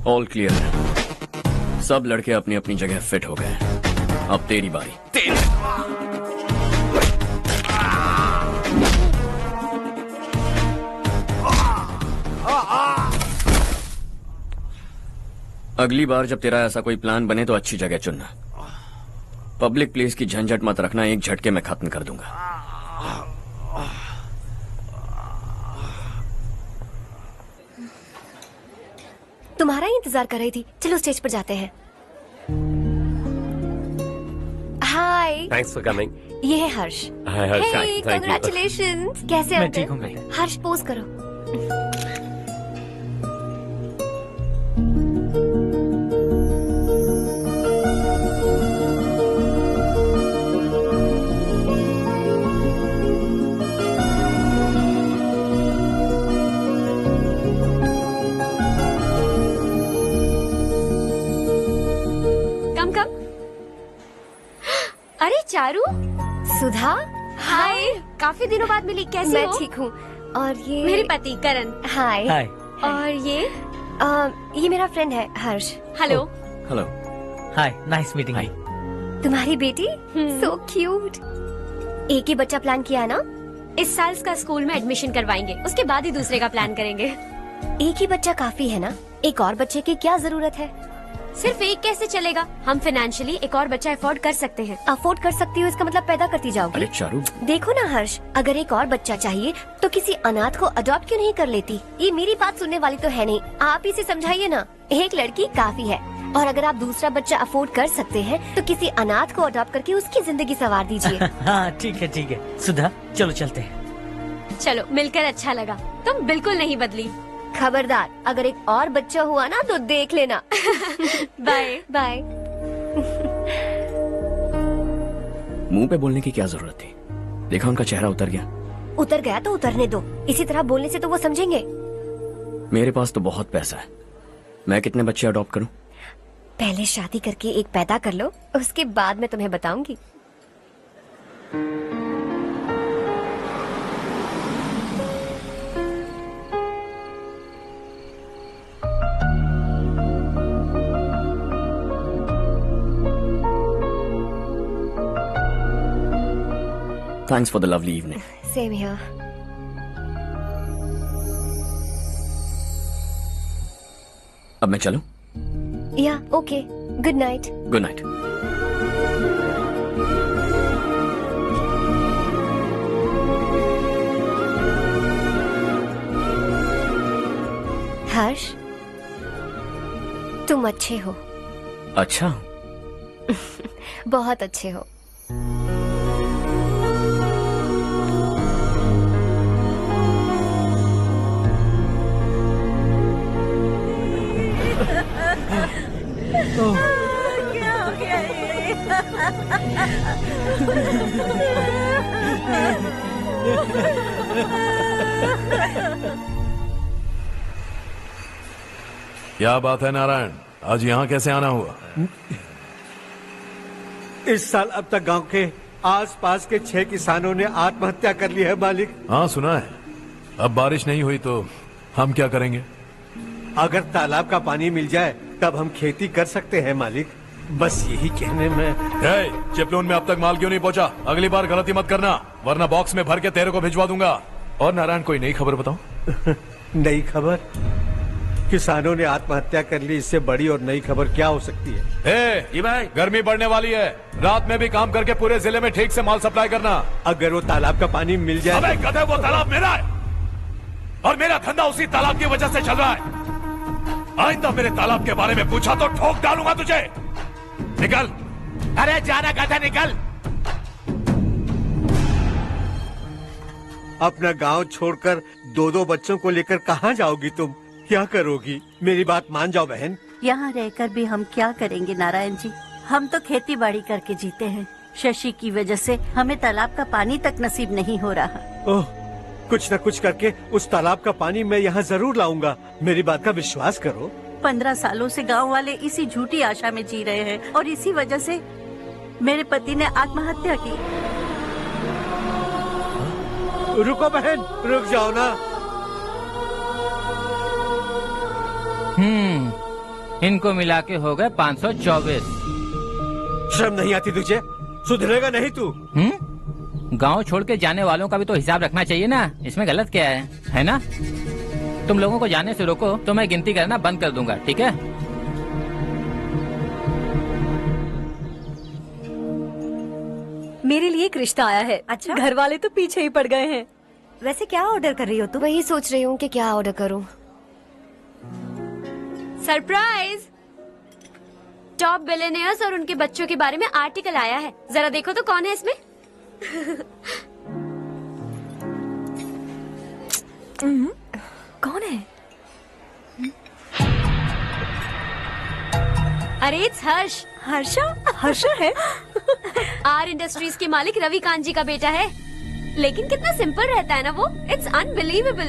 ऑल क्लियर है। सब लड़के अपनी अपनी जगह फिट हो गए। अब तेरी बारी। तेरी अगली बार जब तेरा ऐसा कोई प्लान बने तो अच्छी जगह चुनना। पब्लिक प्लेस की झंझट मत रखना, एक झटके में खत्म कर दूंगा। तुम्हारा ही इंतजार कर रही थी। चलो स्टेज पर जाते हैं। हाय। Thanks for coming. ये है Harsh. Hi Harsh, Hey, thank you. congratulations। कैसे मैं अंकल? ठीक हूँ बेटा। हर्ष पोज करो। कम कम। अरे चारू। सुधा। हाय। काफी दिनों बाद मिली, कैसी मैं हो? ठीक हूँ। और ये मेरे पति करण। हाय। हाय। और ये मेरा फ्रेंड है हर्ष। हेलो। हेलो। हाय, नाइस मीटिंग। हाय। तुम्हारी बेटी सो क्यूट। एक ही बच्चा प्लान किया है ना? इस साल इसका स्कूल में एडमिशन करवाएंगे, उसके बाद ही दूसरे का प्लान करेंगे। एक ही बच्चा काफी है ना? एक और बच्चे की क्या जरूरत है? सिर्फ एक कैसे चलेगा? हम फाइनेंशियली एक और बच्चा अफोर्ड कर सकते हैं। अफोर्ड कर सकती हो इसका मतलब पैदा करती जाओगी? अरे चारू, देखो ना हर्ष, अगर एक और बच्चा चाहिए तो किसी अनाथ को अडॉप्ट क्यों नहीं कर लेती? ये मेरी बात सुनने वाली तो है नहीं, आप इसे समझाइए ना। एक लड़की काफी है, और अगर आप दूसरा बच्चा अफोर्ड कर सकते हैं तो किसी अनाथ को अडॉप्ट करके उसकी जिंदगी संवार दीजिए। हाँ ठीक है सुधा, चलो चलते हैं। चलो, मिलकर अच्छा लगा। तुम बिल्कुल नहीं बदली। खबरदार, अगर एक और बच्चा हुआ ना तो देख लेना। Bye bye. मुंह पे बोलने की क्या जरूरत थी? देखा उनका चेहरा उतर गया। उतर गया तो उतरने दो, इसी तरह बोलने से तो वो समझेंगे। मेरे पास तो बहुत पैसा है, मैं कितने बच्चे अडॉप्ट करूं? पहले शादी करके एक पैदा कर लो, उसके बाद मैं तुम्हें बताऊंगी। Thanks for the lovely evening. Same here. अब मैं चलूं? Yeah, okay. Good night. Good night. Harsh, तुम अच्छे हो। अच्छा। बहुत अच्छे हो। क्या हो गया क्या बात है नारायण, आज यहाँ कैसे आना हुआ? इस साल अब तक गांव के आसपास के 6 किसानों ने आत्महत्या कर ली है मालिक। हाँ सुना है। अब बारिश नहीं हुई तो हम क्या करेंगे? अगर तालाब का पानी मिल जाए तब हम खेती कर सकते हैं मालिक। बस यही कहने में। चिपलून में अब तक माल क्यों नहीं पहुंचा? अगली बार गलती मत करना, वरना बॉक्स में भर के तेरे को भिजवा दूंगा। और नारायण, कोई नई खबर बताओ। नई खबर? किसानों ने आत्महत्या कर ली, इससे बड़ी और नई खबर क्या हो सकती है? ये भाई, गर्मी बढ़ने वाली है, रात में भी काम करके पूरे जिले में ठीक से माल सप्लाई करना। अगर वो तालाब का पानी मिल जाए। अबे गधे, वो तालाब मेरा है और मेरा धंधा उसी तालाब की वजह से चल रहा है। आइंदा मेरे तालाब के बारे में पूछा तो ठोक डालूंगा तुझे। निकल। अरे जाना गधा, निकल। अपना गांव छोड़कर 2-2 बच्चों को लेकर कहाँ जाओगी तुम? क्या करोगी? मेरी बात मान जाओ बहन। यहाँ रहकर भी हम क्या करेंगे नारायण जी? हम तो खेती बाड़ी करके जीते हैं। शशि की वजह से हमें तालाब का पानी तक नसीब नहीं हो रहा। ओह, कुछ न कुछ करके उस तालाब का पानी मैं यहाँ जरूर लाऊंगा। मेरी बात का विश्वास करो। 15 सालों से गांव वाले इसी झूठी आशा में जी रहे हैं और इसी वजह से मेरे पति ने आत्महत्या की। रुको बहन, रुक जाओ ना। इनको मिला के हो गए 524। शर्म नहीं आती तुझे? सुधरेगा नहीं तू? गांव छोड़ के जाने वालों का भी तो हिसाब रखना चाहिए ना। इसमें गलत क्या है ना? तुम लोगों को जाने से रोको तो मैं गिनती करना बंद कर दूंगा, ठीक है? मेरे लिए एक रिश्ता आया है। अच्छा, घर वाले तो पीछे ही पड़ गए हैं। वैसे क्या ऑर्डर कर रही हो तुम? वही सोच रही हूँ कि क्या ऑर्डर करूँ। सरप्राइज! टॉप बिलियनियर्स और उनके बच्चों के बारे में आर्टिकल आया है। जरा देखो तो कौन है इसमें। कौन है? अरे इट्स हर्ष। हर्षा है? आर इंडस्ट्रीज के मालिक रवि कांत जी का बेटा है। लेकिन कितना सिंपल रहता है ना वो। It's unbelievable.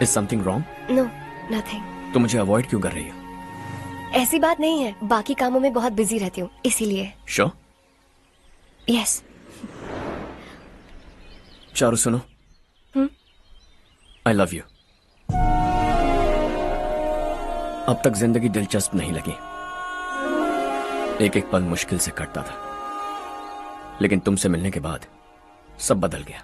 Is something wrong? No nothing. तो मुझे अवॉइड क्यों कर रही हो? ऐसी बात नहीं है, बाकी कामों में बहुत बिजी रहती हूँ इसीलिए। Sure? यस। चारू सुनो। I love you. अब तक जिंदगी दिलचस्प नहीं लगी। एक एक पल मुश्किल से कटता था, लेकिन तुमसे मिलने के बाद सब बदल गया।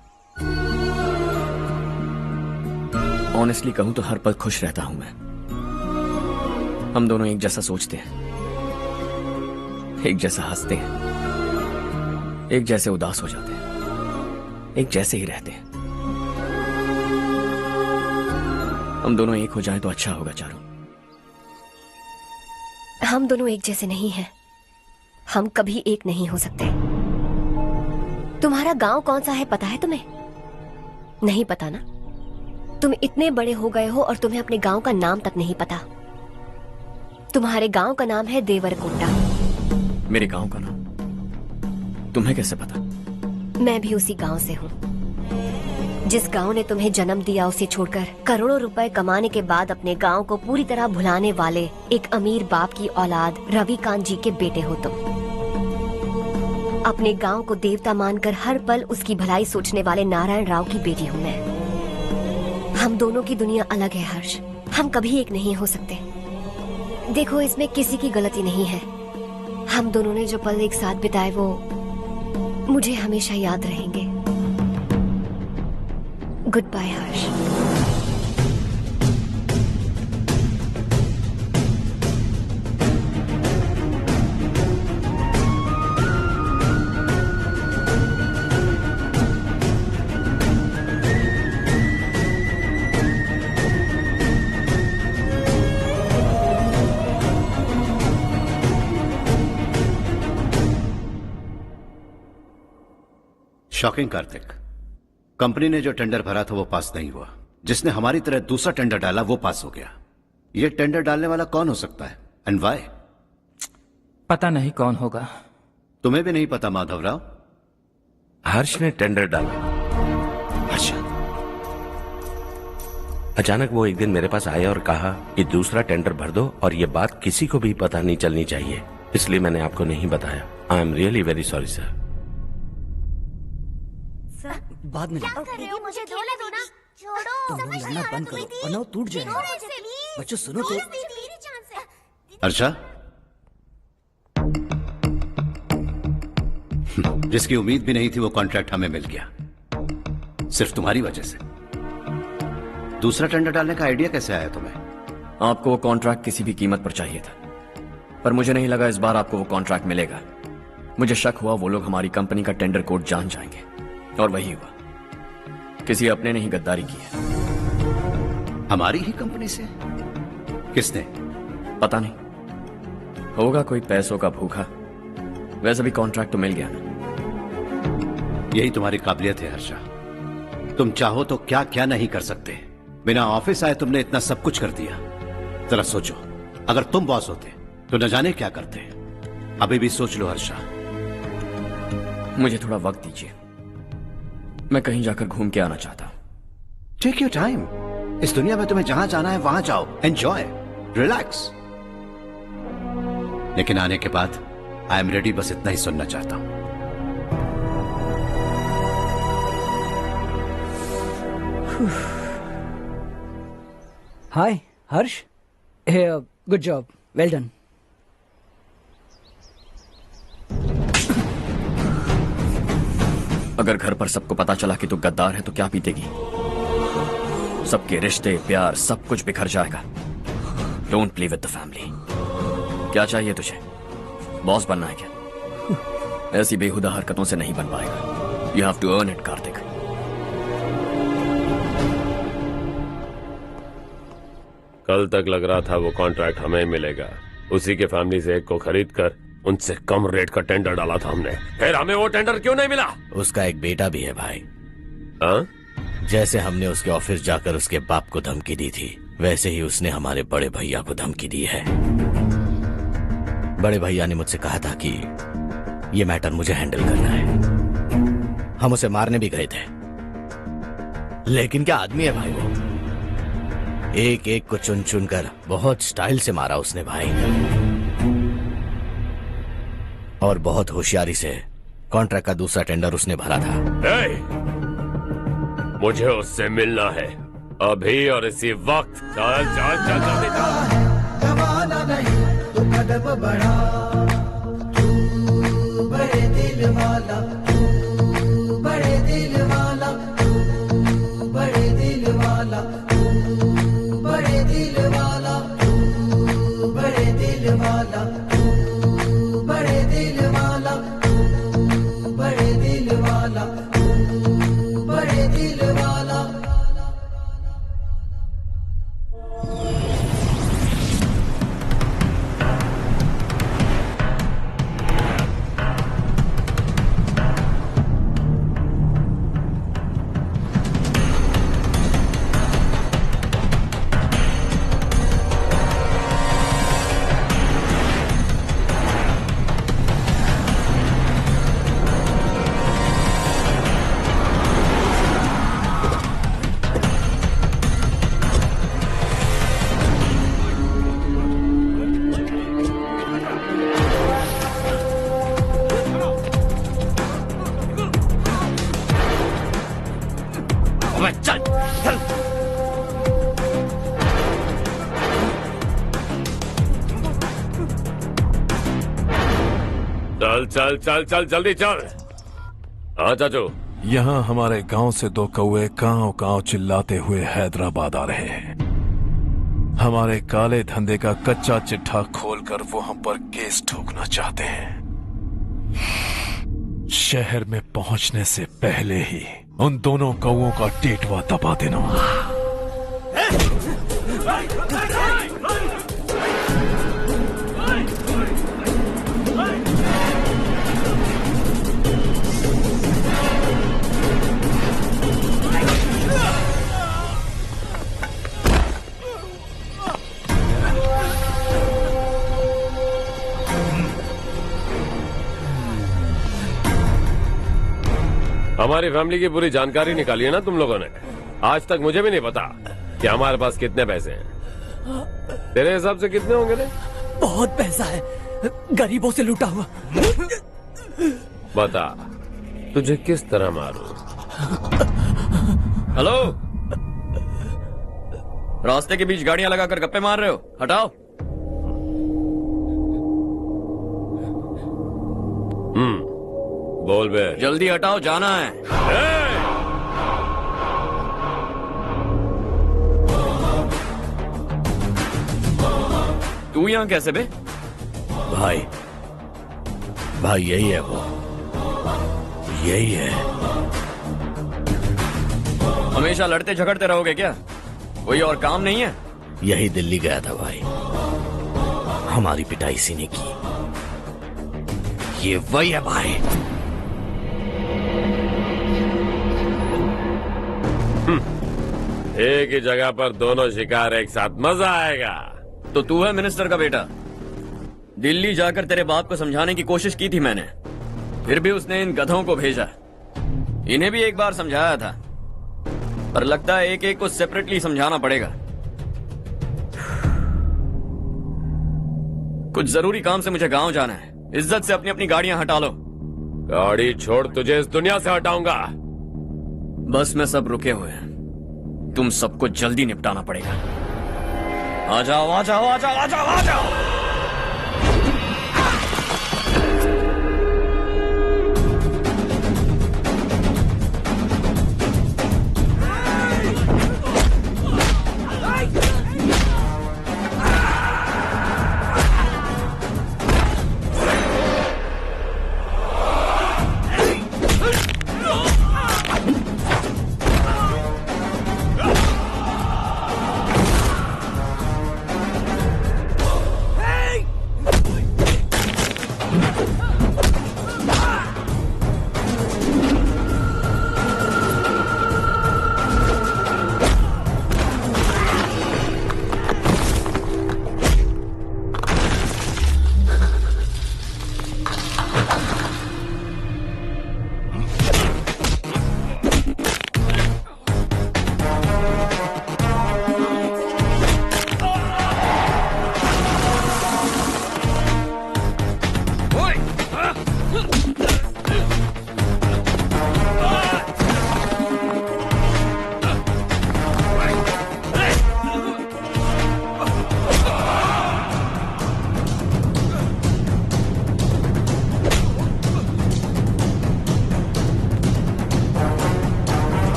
ऑनेस्टली कहूं तो हर पल खुश रहता हूं मैं। हम दोनों एक जैसा सोचते हैं, एक जैसा हंसते हैं, एक जैसे उदास हो जाते हैं, एक जैसे ही रहते हैं। हम दोनों एक हो जाएं तो अच्छा होगा चारू। हम दोनों एक जैसे नहीं हैं। हम कभी एक नहीं हो सकते। तुम्हारा गांव कौन सा है पता है तुम्हें? नहीं पता ना? तुम इतने बड़े हो गए हो और तुम्हें अपने गांव का नाम तक नहीं पता। तुम्हारे गांव का नाम है देवरकोटा। मेरे गांव का नाम तुम्हें कैसे पता? मैं भी उसी गांव से हूँ। जिस गांव ने तुम्हें जन्म दिया उसे छोड़कर करोड़ों रुपए कमाने के बाद अपने गांव को पूरी तरह भुलाने वाले एक अमीर बाप की औलाद रवि कांत जी के बेटे हो तुम। अपने गांव को देवता मानकर हर पल उसकी भलाई सोचने वाले नारायण राव की बेटी हूँ मैं। हम दोनों की दुनिया अलग है हर्ष। हम कभी एक नहीं हो सकते। देखो इसमें किसी की गलती नहीं है। हम दोनों ने जो पल एक साथ बिताए वो मुझे हमेशा याद रहेंगे। गुड बाय हर्ष। शॉकिंग कार्तिक। कंपनी ने जो टेंडर भरा था वो पास नहीं हुआ। जिसने हमारी तरह दूसरा टेंडर डाला वो पास हो गया। ये टेंडर डालने वाला कौन हो सकता है एंड व्हाई? पता नहीं कौन होगा। तुम्हें भी नहीं पता माधवराव? हर्ष ने टेंडर डाला। अच्छा। अचानक वो एक दिन मेरे पास आया और कहा कि दूसरा टेंडर भर दो और ये बात किसी को भी पता नहीं चलनी चाहिए, इसलिए मैंने आपको नहीं बताया। I am really very sorry sir. बाद में क्या कर रहे हो? मुझे खेलने दो ना। छोड़ो। तुम लोग लड़ना बंद करो वरना वो टूट जाएगा। बच्चों सुनो तो। अर्षा, जिसकी उम्मीद भी नहीं थी वो कॉन्ट्रैक्ट हमें मिल गया, सिर्फ तुम्हारी वजह से। दूसरा टेंडर डालने का आइडिया कैसे आया तुम्हें? आपको वो कॉन्ट्रैक्ट किसी भी कीमत पर चाहिए था, पर मुझे नहीं लगा इस बार आपको वो कॉन्ट्रैक्ट मिलेगा। मुझे शक हुआ वो लोग हमारी कंपनी का टेंडर कोड जान जाएंगे, और वही हुआ। किसी अपने ने ही गद्दारी की है। हमारी ही कंपनी से? किसने? पता नहीं, होगा कोई पैसों का भूखा। वैसे भी कॉन्ट्रैक्ट तो मिल गया ना। यही तुम्हारी काबिलियत है हर्षा। तुम चाहो तो क्या क्या नहीं कर सकते। बिना ऑफिस आए तुमने इतना सब कुछ कर दिया। जरा सोचो, अगर तुम बॉस होते तो न जाने क्या करते। अभी भी सोच लो हर्षा। मुझे थोड़ा वक्त दीजिए, मैं कहीं जाकर घूम के आना चाहता हूं। Take your time. इस दुनिया में तुम्हें जहां जाना है वहां जाओ, एंजॉय, रिलैक्स। लेकिन आने के बाद आई एम रेडी, बस इतना ही सुनना चाहता हूं। हाय हर्ष, गुड जॉब, वेल डन। अगर घर पर सबको पता चला कि तू गद्दार है तो क्या पीतेगी? सबके रिश्ते, प्यार, सब कुछ बिखर जाएगा। Don't play with the family. क्या चाहिए तुझे? बॉस बनना है क्या? ऐसी बेहुदा हरकतों से नहीं बन पाएगा। You have to earn it Kartik. कल तक लग रहा था वो कॉन्ट्रैक्ट हमें मिलेगा। उसी के फैमिली से एक को खरीद कर उनसे कम रेट का टेंडर डाला था हमने। फिर हमें वो टेंडर क्यों नहीं मिला? उसका एक बेटा भी है भाई। हाँ? जैसे हमने उसके ऑफिस जाकर उसके बाप को धमकी दी थी, वैसे ही उसने हमारे बड़े भैया को धमकी दी है। बड़े भैया ने मुझसे कहा था कि ये मैटर मुझे हैंडल करना है। हम उसे मारने भी गए थे, लेकिन क्या आदमी है भाई वो। एक एक को चुन चुन कर बहुत स्टाइल से मारा उसने भाई, और बहुत होशियारी से कॉन्ट्रैक्ट का दूसरा टेंडर उसने भरा था। मुझे उससे मिलना है अभी और इसी वक्त। चल चल चल जल्दी चल। जमाना नहीं तो कदम बढ़ा, तू बड़े दिल वाला, तू बड़े दिल वाला, तू बड़े दिल वाला, तू बड़े दिल वाला, तू बड़े दिल वाला, तू बड़े दिल वाला, तू बड़े दिल वाला, तू बड़े दिल वाला। चल चल चल चल जल्दी चल। हाँ चाचू। यहाँ हमारे गांव से दो कौवे कांव कांव चिल्लाते हुए हैदराबाद आ रहे हैं। हमारे काले धंधे का कच्चा चिट्ठा खोलकर वो हम पर केस ठोकना चाहते हैं। शहर में पहुंचने से पहले ही उन दोनों कौवों का टेटवा दबा देना। हमारी फैमिली की पूरी जानकारी निकाली है ना तुम लोगों ने। आज तक मुझे भी नहीं पता कि हमारे पास कितने पैसे हैं। तेरे हिसाब से कितने होंगे रे? बहुत पैसा है, गरीबों से लूटा हुआ। बता तुझे किस तरह मारूं? हेलो, रास्ते के बीच गाड़ियां लगाकर गप्पे मार रहे हो? हटाओ। बोल बे। जल्दी हटाओ, जाना है। तू यहाँ कैसे बे? भाई भाई यही है वो, यही है। हमेशा लड़ते झगड़ते रहोगे क्या? कोई और काम नहीं है? यही दिल्ली गया था भाई, हमारी पिटाई इसी ने की। ये वही है भाई। एक ही जगह पर दोनों शिकार एक साथ, मजा आएगा। तो तू है मिनिस्टर का बेटा? दिल्ली जाकर तेरे बाप को समझाने की कोशिश की थी मैंने, फिर भी उसने इन गधों को भेजा। इन्हें भी एक बार समझाया था, पर लगता है एक एक को सेपरेटली समझाना पड़ेगा। कुछ जरूरी काम से मुझे गांव जाना है। इज्जत से अपनी अपनी गाड़ियां हटा लो। गाड़ी छोड़, तुझे इस दुनिया से हटाऊंगा। बस में सब रुके हुए हैं, तुम सबको जल्दी निपटाना पड़ेगा। आ जाओ आ जाओ आ जाओ आ जाओ आ जाओ।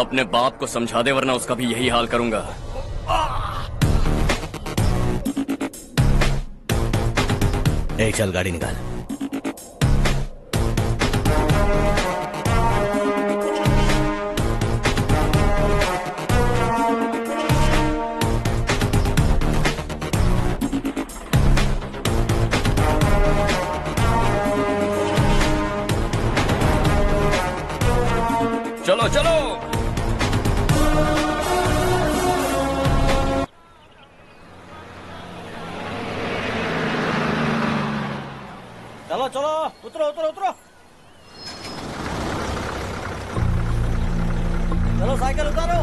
अपने बाप को समझा दे, वरना उसका भी यही हाल करूंगा। एक चल गाड़ी निकाल। चलो चलो। चलो चलो, उतरो उतरो उतरो। चलो साइकिल उतारो।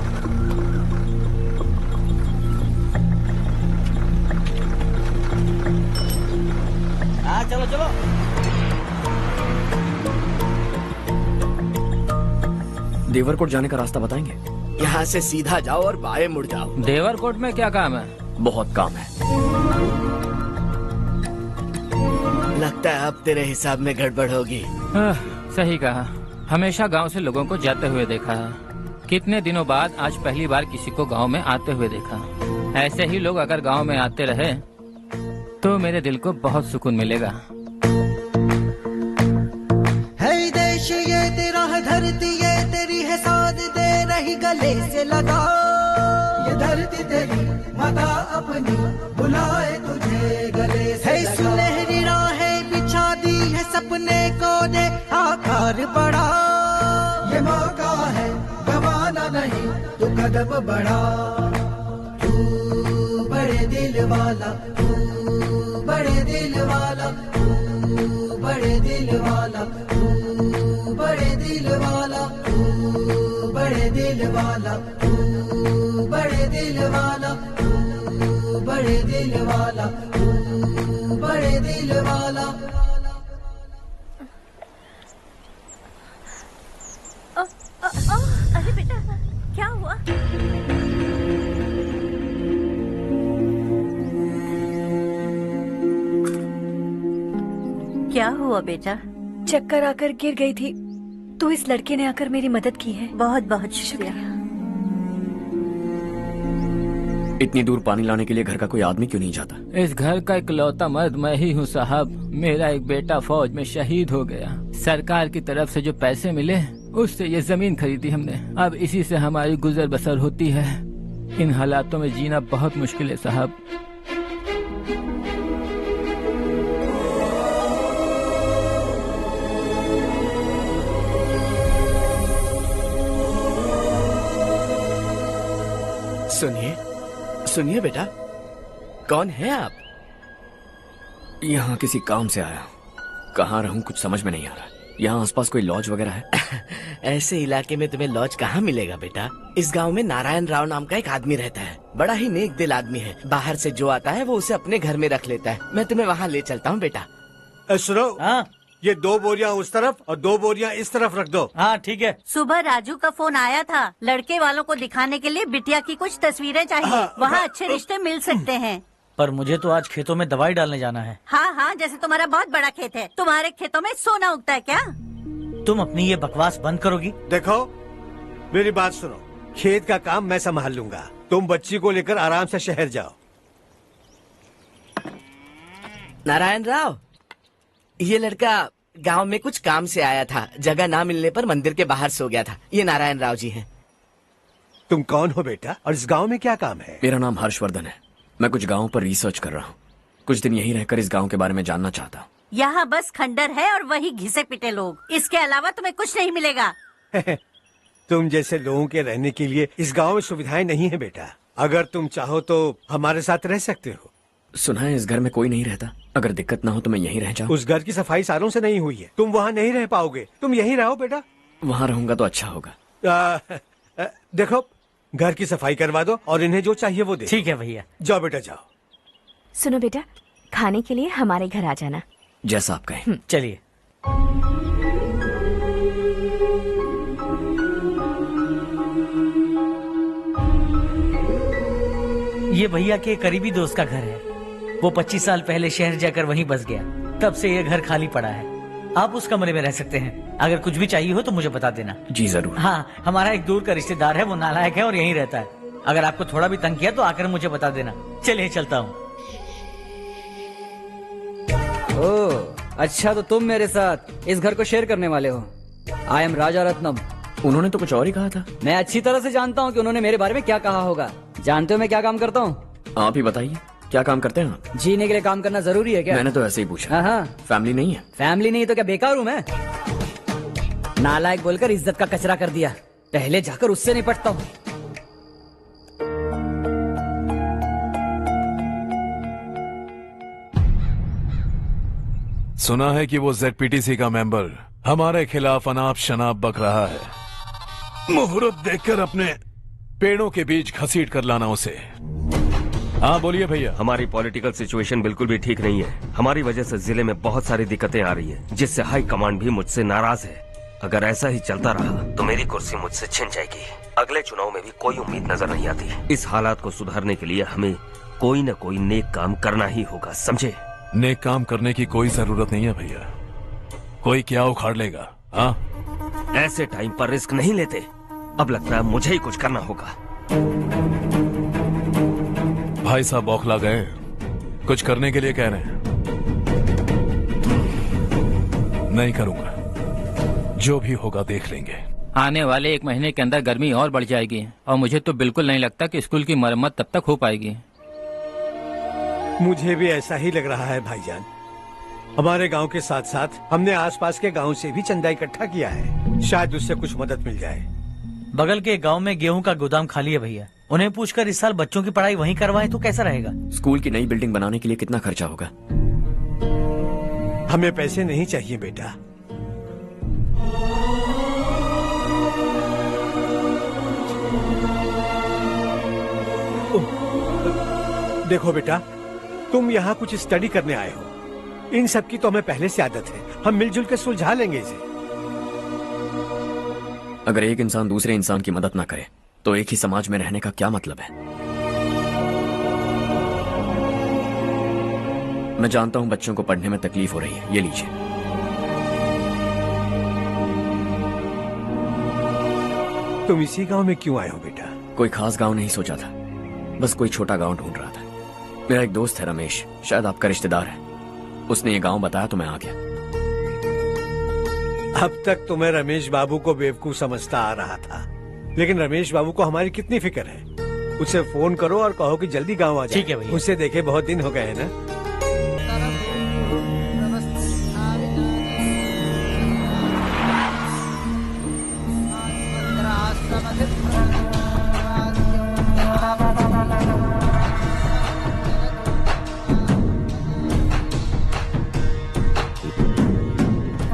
हाँ चलो चलो। देवरकोट जाने का रास्ता बताएंगे? यहाँ से सीधा जाओ और बाएं मुड़ जाओ। देवरकोट में क्या काम है? बहुत काम है। लगता है अब तेरे हिसाब में गड़बड़ होगी। सही कहा। हमेशा गांव से लोगों को जाते हुए देखा है, कितने दिनों बाद आज पहली बार किसी को गांव में आते हुए देखा। ऐसे ही लोग अगर गांव में आते रहे तो मेरे दिल को बहुत सुकून मिलेगा। है देश ये तेरा है, धरती ये तेरी है, साथ दे रही गले से लगा। ये धरती तेरी माता अपनी बुलाए तुझे गले से लगा। सुनहरी राहें बिछा दी है, सपने को दे आकार बढ़ा। ये मौका है गवाना नहीं, तू कदम बढ़ा। तू बड़े दिल वाला, तू बड़े दिल वाला, तू बड़े दिल वाला, तू बड़े दिल वाला, तू बड़े दिल वाला, तू बड़े दिल वाला, तू बड़े दिल वाला, तू बड़े दिल वाला। अरे बेटा क्या हुआ? क्या हुआ बेटा? चक्कर आकर गिर गई थी। तो इस लड़के ने आकर मेरी मदद की है। बहुत बहुत शुक्रिया। इतनी दूर पानी लाने के लिए घर का कोई आदमी क्यों नहीं जाता? इस घर का इकलौता मर्द मैं ही हूँ साहब। मेरा एक बेटा फौज में शहीद हो गया। सरकार की तरफ से जो पैसे मिले उससे ये जमीन खरीदी हमने। अब इसी से हमारी गुजर बसर होती है। इन हालातों में जीना बहुत मुश्किल है साहब। सुनिए सुनिए बेटा, कौन है आप? यहाँ किसी काम से आया। कहाँ रहूं कुछ समझ में नहीं आ रहा। यहाँ आसपास कोई लॉज वगैरह है? ऐसे इलाके में तुम्हें लॉज कहाँ मिलेगा बेटा? इस गांव में नारायण राव नाम का एक आदमी रहता है। बड़ा ही नेक दिल आदमी है। बाहर से जो आता है वो उसे अपने घर में रख लेता है। मैं तुम्हें वहाँ ले चलता हूँ बेटा। सुनो, ये 2 बोरियां उस तरफ और 2 बोरियां इस तरफ रख दो। हाँ ठीक है। सुबह राजू का फोन आया था। लड़के वालों को दिखाने के लिए बिटिया की कुछ तस्वीरें चाहिए। वहाँ अच्छे रिश्ते मिल सकते हैं। पर मुझे तो आज खेतों में दवाई डालने जाना है। हाँ हाँ, जैसे तुम्हारा बहुत बड़ा खेत है। तुम्हारे खेतों में सोना उगता है क्या? तुम अपनी ये बकवास बंद करोगी? देखो मेरी बात सुनो, खेत का काम मैं संभाल लूंगा। तुम बच्ची को लेकर आराम से शहर जाओ। नारायण राव, ये लड़का गांव में कुछ काम से आया था। जगह ना मिलने पर मंदिर के बाहर सो गया था। ये नारायण राव जी हैं। तुम कौन हो बेटा और इस गांव में क्या काम है? मेरा नाम हर्षवर्धन है। मैं कुछ गाँव पर रिसर्च कर रहा हूँ। कुछ दिन यहीं रहकर इस गाँव के बारे में जानना चाहता हूँ। यहाँ बस खंडर है और वही घिसे पिटे लोग। इसके अलावा तुम्हें कुछ नहीं मिलेगा। तुम जैसे लोगों के रहने के लिए इस गांव में सुविधाएं नहीं है बेटा। अगर तुम चाहो तो हमारे साथ रह सकते हो। सुना है इस घर में कोई नहीं रहता। अगर दिक्कत ना हो तो मैं यहीं रह जाऊँ। उस घर की सफाई सालों से नहीं हुई है। तुम वहाँ नहीं रह पाओगे। तुम यहीं रहो बेटा। वहाँ रहूंगा तो अच्छा होगा। देखो, घर की सफाई करवा दो और इन्हें जो चाहिए वो दे। ठीक है भैया। जाओ बेटा जाओ। सुनो बेटा, खाने के लिए हमारे घर आ जाना। जैसा आप कहें। चलिए। ये भैया के करीबी दोस्त का घर है। वो 25 साल पहले शहर जाकर वहीं बस गया। तब से ये घर खाली पड़ा है। आप उस कमरे में रह सकते हैं। अगर कुछ भी चाहिए हो तो मुझे बता देना। जी जरूर। हाँ, हमारा एक दूर का रिश्तेदार है, वो नालायक है और यहीं रहता है। अगर आपको थोड़ा भी तंग किया तो आकर मुझे बता देना। चलिए चलता हूँ। ओह अच्छा, तो तुम मेरे साथ इस घर को शेयर करने वाले हो। आई एम राजा रत्नम। उन्होंने तो कुछ और ही कहा था। मैं अच्छी तरह से जानता हूँ कि उन्होंने मेरे बारे में क्या कहा होगा। जानते हो मैं क्या काम करता हूँ? आप ही बताइए, क्या काम करते हैं आप? जीने के लिए काम करना जरूरी है क्या? मैंने तो ऐसे ही पूछा। हाँ। फैमिली नहीं है? फैमिली नहीं तो क्या बेकार हूँ मैं? नालायक बोलकर इज्जत का कचरा कर दिया। पहले जाकर उससे निपटता हूँ। सुना है कि वो ZPTC का मेंबर हमारे खिलाफ अनाप शनाप बक रहा है। मुहूर्त देखकर अपने पेड़ों के बीच घसीट कर लाना उसे। हाँ बोलिए भैया। हमारी पॉलिटिकल सिचुएशन बिल्कुल भी ठीक नहीं है। हमारी वजह से जिले में बहुत सारी दिक्कतें आ रही है, जिससे हाई कमांड भी मुझसे नाराज है। अगर ऐसा ही चलता रहा तो मेरी कुर्सी मुझसे छिन जाएगी। अगले चुनाव में भी कोई उम्मीद नजर नहीं आती। इस हालात को सुधारने के लिए हमें कोई न कोई नेक काम करना ही होगा, समझे? नेक काम करने की कोई जरूरत नहीं है भैया। कोई क्या उखाड़ लेगा। हाँ, ऐसे टाइम पर रिस्क नहीं लेते। अब लगता है मुझे ही कुछ करना होगा। भाई साहब बौखला गए, कुछ करने के लिए कह रहे हैं। नहीं करूंगा, जो भी होगा देख लेंगे। आने वाले 1 महीने के अंदर गर्मी और बढ़ जाएगी और मुझे तो बिल्कुल नहीं लगता कि स्कूल की मरम्मत तब तक हो पाएगी। मुझे भी ऐसा ही लग रहा है भाईजान। हमारे गांव के साथ साथ हमने आसपास के गांव से भी चंदा इकट्ठा किया है। शायद उससे कुछ मदद मिल जाए। बगल के गांव में गेहूं का गोदाम खाली है भैया। उन्हें पूछकर इस साल बच्चों की पढ़ाई वहीं करवाएं तो कैसा रहेगा? स्कूल की नई बिल्डिंग बनाने के लिए कितना खर्चा होगा? हमें पैसे नहीं चाहिए बेटा। देखो बेटा, तुम यहाँ कुछ स्टडी करने आए हो। इन सब की तो हमें पहले से आदत है। हम मिलजुल के सुलझा लेंगे इसे। अगर एक इंसान दूसरे इंसान की मदद ना करे तो एक ही समाज में रहने का क्या मतलब है? मैं जानता हूं बच्चों को पढ़ने में तकलीफ हो रही है। ये लीजिए। तुम इसी गांव में क्यों आए हो बेटा? कोई खास गांव नहीं सोचा था, बस कोई छोटा गांव ढूंढ रहा था। मेरा एक दोस्त है रमेश, शायद आपका रिश्तेदार है, उसने ये गांव बताया तो मैं आ गया। अब तक तुम्हें रमेश बाबू को बेवकूफ समझता आ रहा था, लेकिन रमेश बाबू को हमारी कितनी फिक्र है। उसे फोन करो और कहो कि जल्दी गांव आ जाए। ठीक है भैया। उसे देखे बहुत दिन हो गए हैं ना।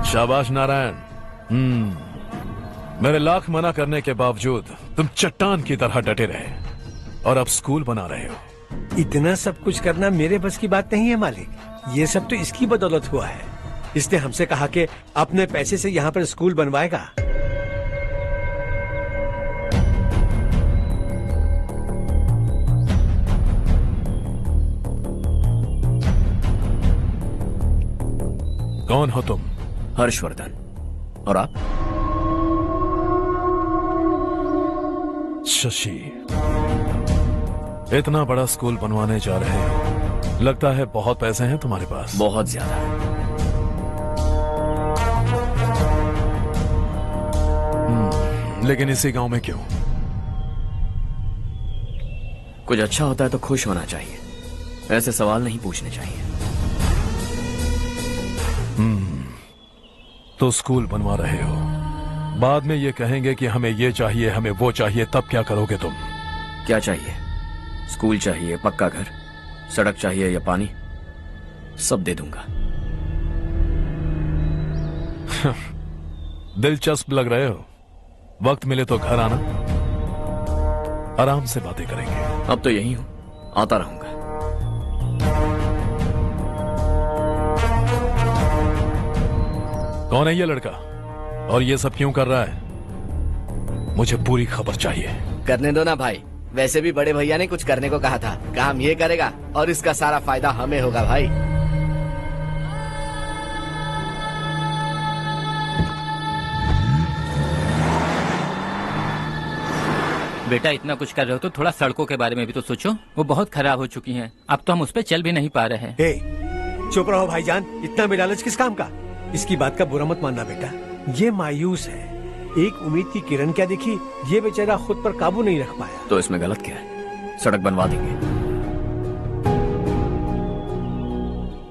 शाबाश नारायण। मेरे लाख मना करने के बावजूद तुम चट्टान की तरह डटे रहे और अब स्कूल बना रहे हो। इतना सब कुछ करना मेरे बस की बात नहीं है मालिक, ये सब तो इसकी बदौलत हुआ है। इसने हमसे कहा कि अपने पैसे से यहाँ पर स्कूल बनवाएगा। कौन हो तुम? हर्षवर्धन। और आप? शशि। इतना बड़ा स्कूल बनवाने जा रहे हो, लगता है बहुत पैसे हैं तुम्हारे पास। बहुत ज्यादा है। लेकिन इसी गांव में क्यों? कुछ अच्छा होता है तो खुश होना चाहिए, ऐसे सवाल नहीं पूछने चाहिए। तो स्कूल बनवा रहे हो, बाद में ये कहेंगे कि हमें ये चाहिए, हमें वो चाहिए, तब क्या करोगे तुम? क्या चाहिए? स्कूल चाहिए, पक्का घर, सड़क चाहिए या पानी, सब दे दूंगा। दिलचस्प लग रहे हो। वक्त मिले तो घर आना, आराम से बातें करेंगे। अब तो यही हूं, आता रहूंगा। कौन है ये लड़का और ये सब क्यों कर रहा है? मुझे पूरी खबर चाहिए। करने दो ना भाई, वैसे भी बड़े भैया ने कुछ करने को कहा था, काम ये करेगा और इसका सारा फायदा हमें होगा भाई। बेटा इतना कुछ कर रहे हो तो थोड़ा सड़कों के बारे में भी तो सोचो, वो बहुत खराब हो चुकी हैं। अब तो हम उस पर चल भी नहीं पा रहे हैं। चुप रहो भाईजान, इतना भी लालच किस काम का? इसकी बात का बुरा मत मानना बेटा, ये मायूस है। एक उम्मीद की किरण क्या दिखी, ये बेचारा खुद पर काबू नहीं रख पाया। तो इसमें गलत क्या है? सड़क बनवा देंगे।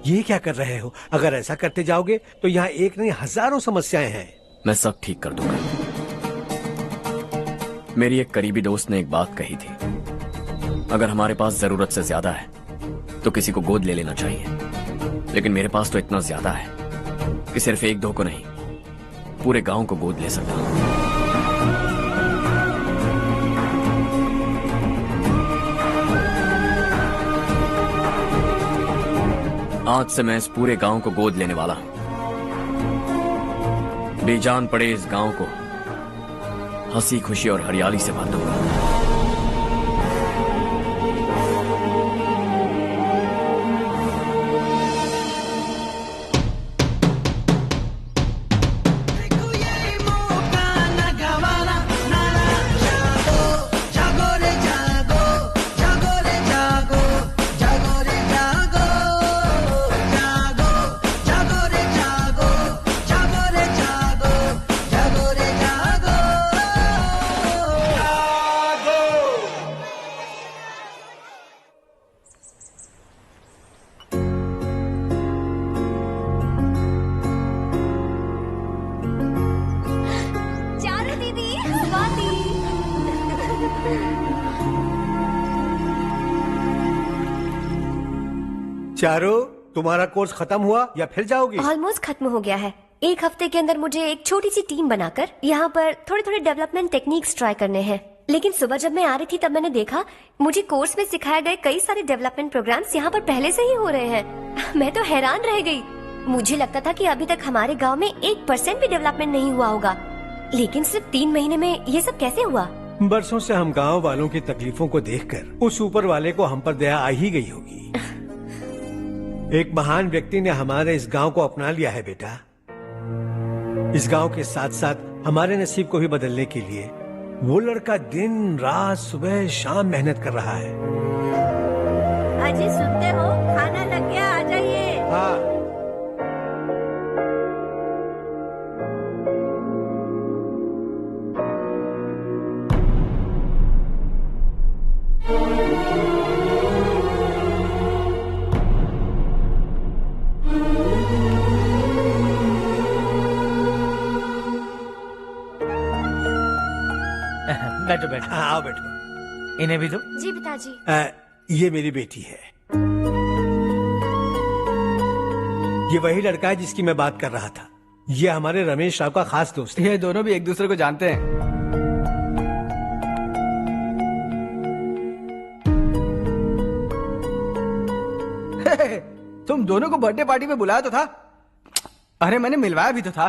ये क्या कर रहे हो? अगर ऐसा करते जाओगे तो यहाँ एक नहीं हजारों समस्याएं हैं। मैं सब ठीक कर दूंगा। मेरी एक करीबी दोस्त ने एक बात कही थी, अगर हमारे पास जरूरत से ज्यादा है तो किसी को गोद ले लेना चाहिए। लेकिन मेरे पास तो इतना ज्यादा है कि सिर्फ एक दो को नहीं, पूरे गांव को गोद ले सकता हूं। आज से मैं इस पूरे गांव को गोद लेने वाला हूं। बेजान पड़े इस गांव को हंसी खुशी और हरियाली से भर दूंगा। चारों, तुम्हारा कोर्स खत्म हुआ या फिर जाओगी? ऑलमोस्ट खत्म हो गया है। एक हफ्ते के अंदर मुझे एक छोटी सी टीम बनाकर यहाँ पर थोड़े थोड़े डेवलपमेंट टेक्निक्स ट्राई करने हैं। लेकिन सुबह जब मैं आ रही थी तब मैंने देखा मुझे कोर्स में सिखाए गए कई सारे डेवलपमेंट प्रोग्राम्स यहाँ पर पहले से ही हो रहे हैं। मैं तो हैरान रह गई। मुझे लगता था कि अभी तक हमारे गाँव में 1% भी डेवलपमेंट नहीं हुआ होगा, लेकिन सिर्फ 3 महीने में ये सब कैसे हुआ? बरसों से हम गांव वालों की तकलीफों को देखकर उस ऊपर वाले को हम पर दया आ ही गई होगी। एक महान व्यक्ति ने हमारे इस गांव को अपना लिया है बेटा। इस गांव के साथ साथ हमारे नसीब को भी बदलने के लिए वो लड़का दिन रात सुबह शाम मेहनत कर रहा है। अजी सुनते हो, खाना लग गया, आ जाइए। हाँ। बैठो बैठो। हाँ, आओ बैठो। इन्हें भी दो। जी पिताजी। ये मेरी बेटी है। ये वही लड़का है जिसकी मैं बात कर रहा था। ये हमारे रमेश राव का खास दोस्त है। ये दोनों भी एक दूसरे को जानते हैं। तुम दोनों को बर्थडे पार्टी में बुलाया तो था। अरे मैंने मिलवाया भी तो था।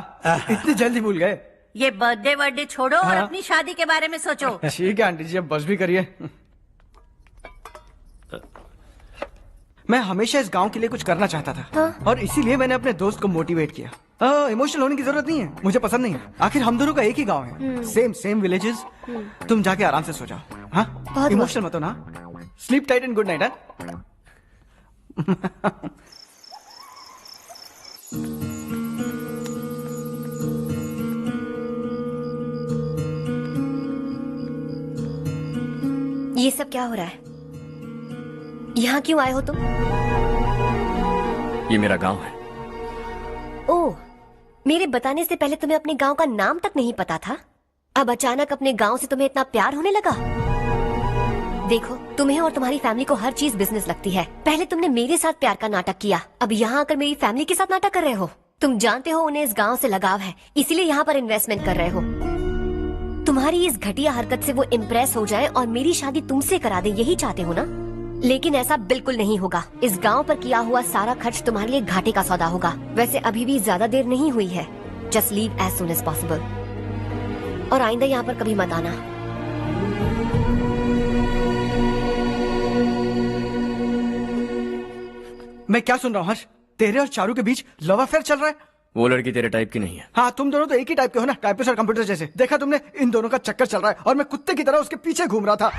इतनी जल्दी भूल गए। ये बर्थडे वर्डे छोड़ो और अपनी शादी के बारे में सोचो। ठीक है आंटी जी, अब बस भी करिए। मैं हमेशा इस गांव के लिए कुछ करना चाहता था और इसीलिए मैंने अपने दोस्त को मोटिवेट किया। इमोशनल होने की जरूरत नहीं है, मुझे पसंद नहीं है। आखिर हम दोनों का एक ही गांव है, सेम विलेजेस। तुम जाके आराम से सो जाओ। हाँ, इमोशनल मत हो ना। Sleep tight and good night. ये सब क्या हो रहा है? यहाँ क्यों आए हो तुम? ये मेरा गांव है। ओह, मेरे बताने से पहले तुम्हें अपने गांव का नाम तक नहीं पता था? अब अचानक अपने गांव से तुम्हें इतना प्यार होने लगा? देखो, तुम्हें और तुम्हारी फैमिली को हर चीज बिजनेस लगती है। पहले तुमने मेरे साथ प्यार का नाटक किया, अब यहाँ आकर मेरी फैमिली के साथ नाटक कर रहे हो। तुम जानते हो उन्हें इस गांव से लगाव है, इसीलिए यहाँ पर इन्वेस्टमेंट कर रहे हो। तुम्हारी इस घटिया हरकत से वो इम्प्रेस हो जाए और मेरी शादी तुमसे करा दे, यही चाहते हो ना? लेकिन ऐसा बिल्कुल नहीं होगा। इस गांव पर किया हुआ सारा खर्च तुम्हारे लिए घाटे का सौदा होगा। वैसे अभी भी ज्यादा देर नहीं हुई है। Just leave as soon as possible और आइंदा यहाँ पर कभी मत आना। मैं क्या सुन रहा हूँ हर्ष? तेरे और चारू के बीच लव अफेयर चल रहा है? वो लड़की तेरे टाइप की नहीं है। हाँ, तुम दोनों तो एक ही टाइप के हो ना, टाइपिस्ट और कंप्यूटर जैसे। देखा तुमने, इन दोनों का चक्कर चल रहा है और मैं कुत्ते की तरह उसके पीछे घूम रहा था।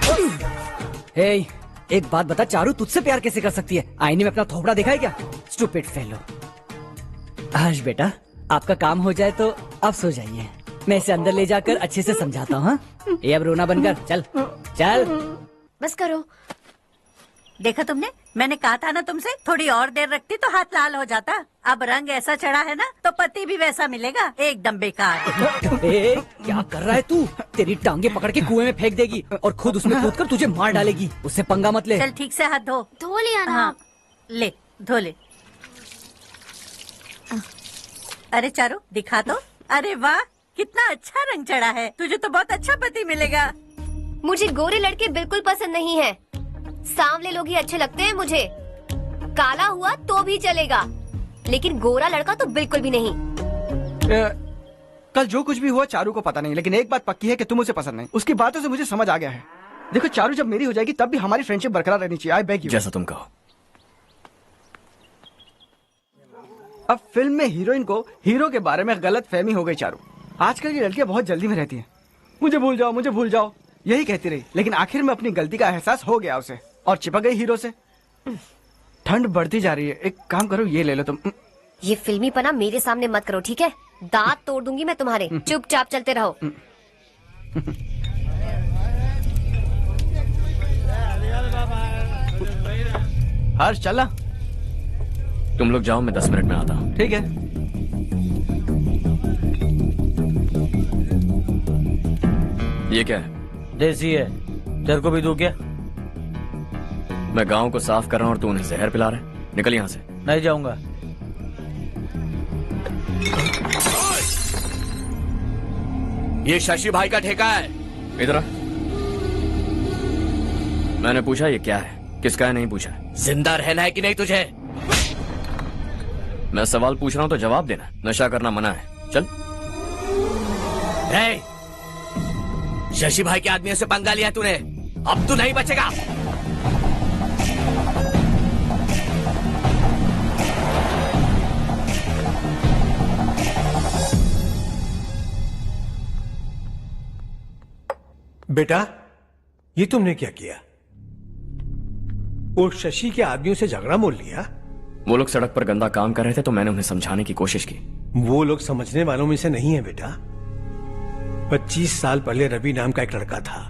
हे, एक बात बता, चारू तुझसे प्यार कैसे कर सकती है? आईने में अपना थोपड़ा देखा है क्या? Stupid fellow. हर्ष बेटा, आपका काम हो जाए तो अब सो जाइए। मैं इसे अंदर ले जाकर अच्छे से समझाता हूँ। ये अब रोना बंद कर। चल चल बस करो। देखा तुमने, मैंने कहा था ना तुमसे, थोड़ी और देर रखती तो हाथ लाल हो जाता। अब रंग ऐसा चढ़ा है ना तो पति भी वैसा मिलेगा। एकदम बेकार। ए, क्या कर रहा है तू? तेरी टांगे पकड़ के कुएं में फेंक देगी और खुद उसमें कूदकर तुझे मार डालेगी। उससे पंगा मत ले। चल ठीक से हाथ धो। धो लिया ना। हाँ, ले धो ले। अरे चारू दिखा तो। अरे वाह, कितना अच्छा रंग चढ़ा है। तुझे तो बहुत अच्छा पति मिलेगा। मुझे गोरे लड़के बिल्कुल पसंद नहीं है। सांवले लोग ही अच्छे लगते हैं मुझे। काला हुआ तो भी चलेगा, लेकिन गोरा लड़का तो बिल्कुल भी नहीं। कल जो कुछ भी हुआ चारू को पता नहीं, लेकिन एक बात पक्की है कि तुम उसे पसंद नहीं। उसकी बातों से मुझे समझ आ गया है। देखो, चारू जब मेरी हो जाएगी तब भी हमारी फ्रेंडशिप बरकरार रहनी चाहिए। I beg you. जैसा तुम कहो। अब फिल्म में हीरोइन को हीरो के बारे में गलत फहमी हो गई चारू। आजकल की लड़कियां बहुत जल्दी में रहती हैं। मुझे भूल जाओ, मुझे भूल जाओ, यही कहती रही। लेकिन आखिर में अपनी गलती का एहसास हो गया उसे और चिपक गई हीरो से। ठंड बढ़ती जा रही है, एक काम करो, ये ले लो तुम। ये फिल्मी पना मेरे सामने मत करो, ठीक है? दांत तोड़ दूंगी मैं तुम्हारे। चुपचाप चलते रहो। हर्ष चला। तुम लोग जाओ, मैं 10 मिनट में आता हूँ। ठीक है। ये क्या है? देसी है। तेरे को भी दूं क्या? मैं गांव को साफ कर रहा हूँ और तू उन्हें जहर पिला रहा है। निकल यहाँ से। नहीं जाऊंगा। ये शशि भाई का ठेका है। इधर आ। मैंने पूछा ये क्या है, किसका है नहीं पूछा। जिंदा रहना है कि नहीं तुझे? मैं सवाल पूछ रहा हूँ तो जवाब देना। नशा करना मना है। चल। शशि भाई के आदमियों से पंगा लिया तूने, अब तू नहीं बचेगा। बेटा, ये तुमने क्या किया? उस शशि के आदमियों से झगड़ा मोल लिया? वो लोग सड़क पर गंदा काम कर रहे थे तो मैंने उन्हें समझाने की कोशिश की। वो लोग समझने वालों में से नहीं है बेटा। 25 साल पहले रवि नाम का एक लड़का था,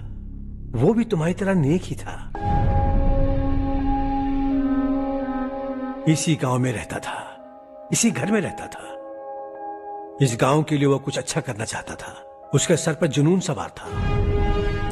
वो भी तुम्हारी तरह नेक ही था। इसी गांव में रहता था, इसी घर में रहता था। इस गांव के लिए वो कुछ अच्छा करना चाहता था। उसके सर पर जुनून सवार था।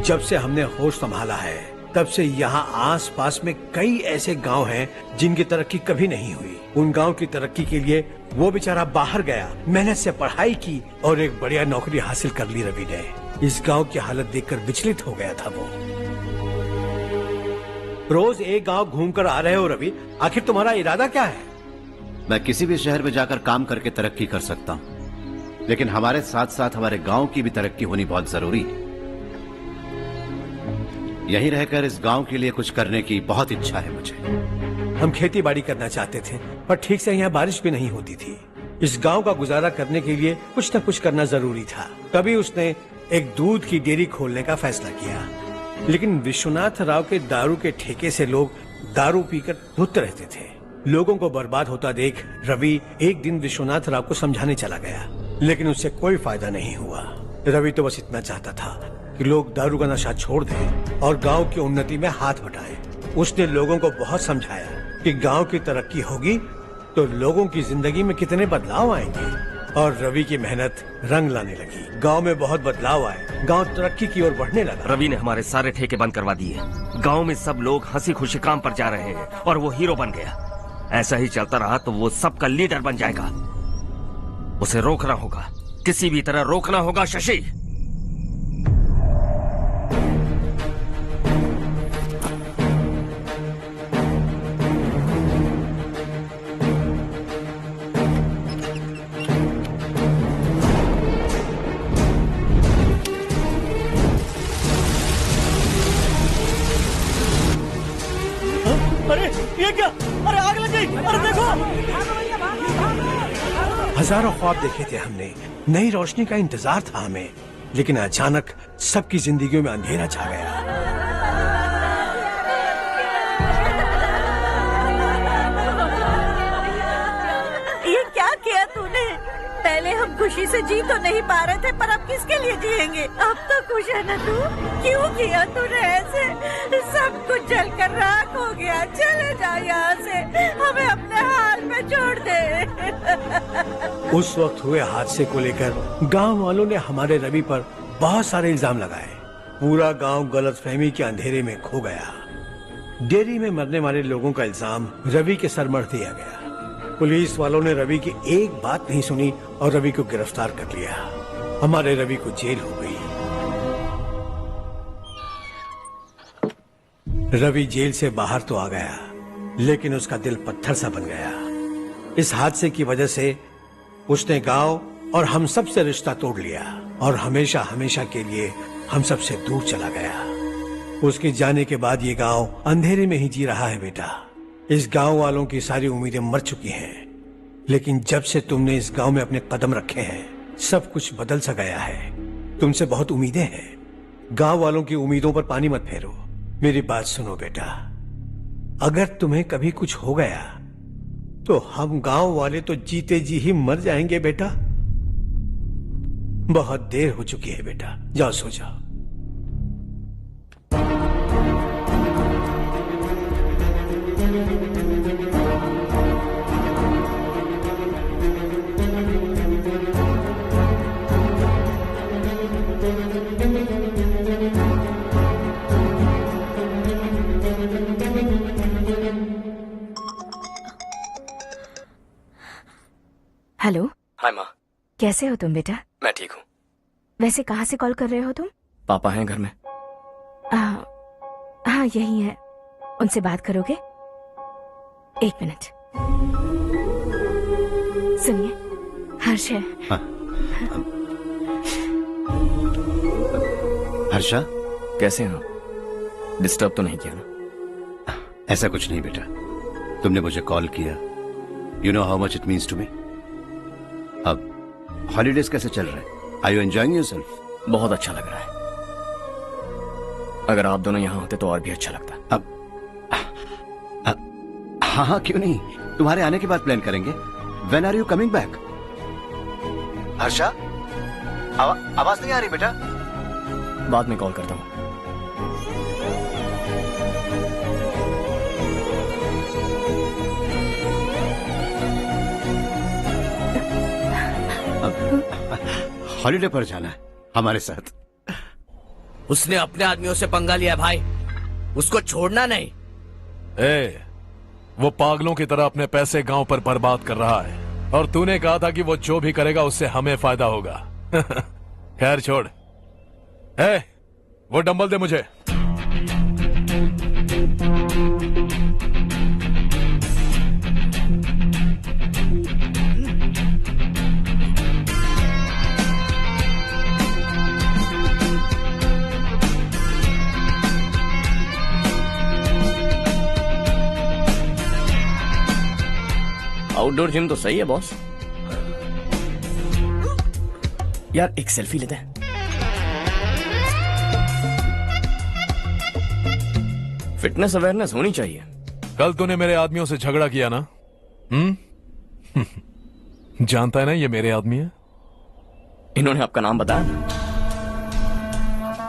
जब से हमने होश संभाला है तब से यहाँ आस पास में कई ऐसे गांव हैं जिनकी तरक्की कभी नहीं हुई। उन गांव की तरक्की के लिए वो बेचारा बाहर गया, मेहनत से पढ़ाई की और एक बढ़िया नौकरी हासिल कर ली रवि ने। इस गांव की हालत देखकर विचलित हो गया था वो। रोज एक गांव घूमकर आ रहे हो रवि, आखिर तुम्हारा इरादा क्या है? मैं किसी भी शहर में जाकर काम करके तरक्की कर सकता हूँ, लेकिन हमारे साथ साथ हमारे गांव की भी तरक्की होनी बहुत जरूरी है। यहीं रहकर इस गांव के लिए कुछ करने की बहुत इच्छा है मुझे। हम खेती बाड़ी करना चाहते थे, पर ठीक से यहाँ बारिश भी नहीं होती थी। इस गांव का गुजारा करने के लिए कुछ न कुछ करना जरूरी था। तभी उसने एक दूध की डेयरी खोलने का फैसला किया। लेकिन विश्वनाथ राव के दारू के ठेके से लोग दारू पीकर धुत रहते थे। लोगों को बर्बाद होता देख रवि एक दिन विश्वनाथ राव को समझाने चला गया, लेकिन उससे कोई फायदा नहीं हुआ। रवि तो बस इतना चाहता था कि लोग दारू का नशा छोड़ दें और गांव की उन्नति में हाथ बटाएं। उसने लोगों को बहुत समझाया कि गांव की तरक्की होगी तो लोगों की जिंदगी में कितने बदलाव आएंगे, और रवि की मेहनत रंग लाने लगी। गांव में बहुत बदलाव आए, गांव तरक्की की ओर बढ़ने लगा। रवि ने हमारे सारे ठेके बंद करवा दिए। गांव में सब लोग हंसी खुशी काम पर जा रहे हैं और वो हीरो बन गया। ऐसा ही चलता रहा तो वो सबका लीडर बन जाएगा। उसे रोकना होगा, किसी भी तरह रोकना होगा शशि। अरे ये क्या? अरे आग लग गई! अरे देखो! हजारों ख्वाब देखे थे हमने, नई रोशनी का इंतजार था हमें, लेकिन अचानक सबकी जिंदगियों में अंधेरा छा गया। ये क्या किया तूने? पहले हम खुशी से जी तो नहीं पा रहे थे, पर अब किसके लिए जिएंगे? अब तो खुश है ना तू? क्यों किया तूने ऐसे? सब कुछ जलकर राख हो गया। चले जा यहाँ से, हमें अपने हाल में छोड़ दे। उस वक्त हुए हादसे को लेकर गांव वालों ने हमारे रवि पर बहुत सारे इल्जाम लगाए। पूरा गांव गलतफहमी के अंधेरे में खो गया। डेयरी में मरने वाले लोगों का इल्जाम रवि के सर मढ़ दिया गया। पुलिस वालों ने रवि की एक बात नहीं सुनी और रवि को गिरफ्तार कर लिया। हमारे रवि को जेल हो गई। रवि जेल से बाहर तो आ गया, लेकिन उसका दिल पत्थर सा बन गया। इस हादसे की वजह से उसने गांव और हम सब से रिश्ता तोड़ लिया और हमेशा हमेशा के लिए हम सब से दूर चला गया। उसके जाने के बाद ये गांव अंधेरे में ही जी रहा है बेटा। इस गांव वालों की सारी उम्मीदें मर चुकी हैं, लेकिन जब से तुमने इस गांव में अपने कदम रखे हैं सब कुछ बदल सा गया है। तुमसे बहुत उम्मीदें हैं। गांव वालों की उम्मीदों पर पानी मत फेरो। मेरी बात सुनो बेटा, अगर तुम्हें कभी कुछ हो गया तो हम गांव वाले तो जीते जी ही मर जाएंगे बेटा। बहुत देर हो चुकी है बेटा, जाओ सो जाओ। हेलो। हाय माँ। कैसे हो तुम बेटा? मैं ठीक हूँ। वैसे कहाँ से कॉल कर रहे हो तुम? पापा हैं घर में। हाँ यही है। उनसे बात करोगे? एक मिनट सुनिए, हर्ष है। हाँ। हर्षा, कैसे हो? डिस्टर्ब तो नहीं किया ना? ऐसा कुछ नहीं बेटा, तुमने मुझे कॉल किया। You know how much it means to me. अब हॉलीडेज कैसे चल रहे हैं? Are you enjoying yourself? बहुत अच्छा लग रहा है। अगर आप दोनों यहाँ होते तो और भी अच्छा लगता। हाँ हाँ, क्यों नहीं, तुम्हारे आने के बाद प्लान करेंगे। When are you coming back? Harsha, आवाज नहीं आ रही बेटा। बाद में कॉल करता हूँ। हॉलिडे पर जाना है हमारे साथ। उसने अपने आदमियों से पंगा लिया भाई, उसको छोड़ना नहीं। वो पागलों की तरह अपने पैसे गांव पर बर्बाद कर रहा है, और तूने कहा था कि वो जो भी करेगा उससे हमें फायदा होगा। खैर छोड़। वो डंबल दे मुझे। आउटडोर जिम तो सही है बॉस। यार एक सेल्फी लेते हैं। फिटनेस अवेयरनेस होनी चाहिए। कल तूने मेरे आदमियों से झगड़ा किया ना? जानता है ना ये मेरे आदमी है। इन्होंने आपका नाम बताया?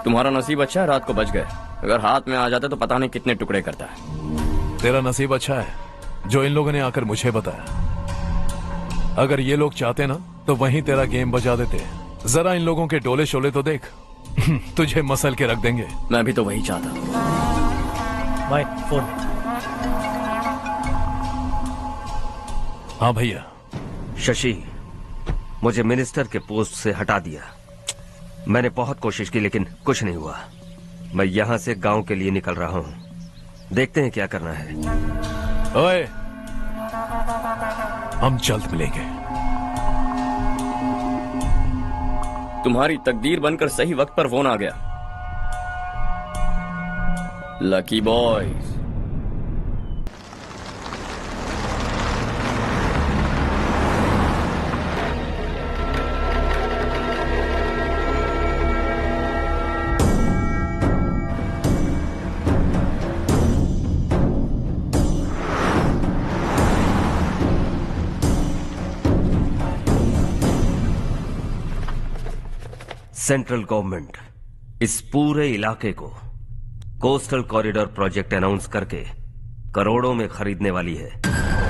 तुम्हारा नसीब अच्छा है रात को बच गए, अगर हाथ में आ जाते तो पता नहीं कितने टुकड़े करता है। तेरा नसीब अच्छा है जो इन लोगों ने आकर मुझे बताया। अगर ये लोग चाहते ना तो वहीं तेरा गेम बजा देते। जरा इन लोगों के डोले शोले तो देख। तुझे मसल के रख देंगे। मैं भी तो वही चाहता हूँ। भाई फोन। हाँ भैया। शशि, मुझे मिनिस्टर के पोस्ट से हटा दिया। मैंने बहुत कोशिश की लेकिन कुछ नहीं हुआ। मैं यहाँ से गांव के लिए निकल रहा हूँ, देखते हैं क्या करना है। ओए, हम जल्द मिलेंगे। तुम्हारी तकदीर बनकर सही वक्त पर फोन आ गया। Lucky boys. सेंट्रल गवर्नमेंट इस पूरे इलाके को कोस्टल कॉरिडोर प्रोजेक्ट अनाउंस करके करोड़ों में खरीदने वाली है,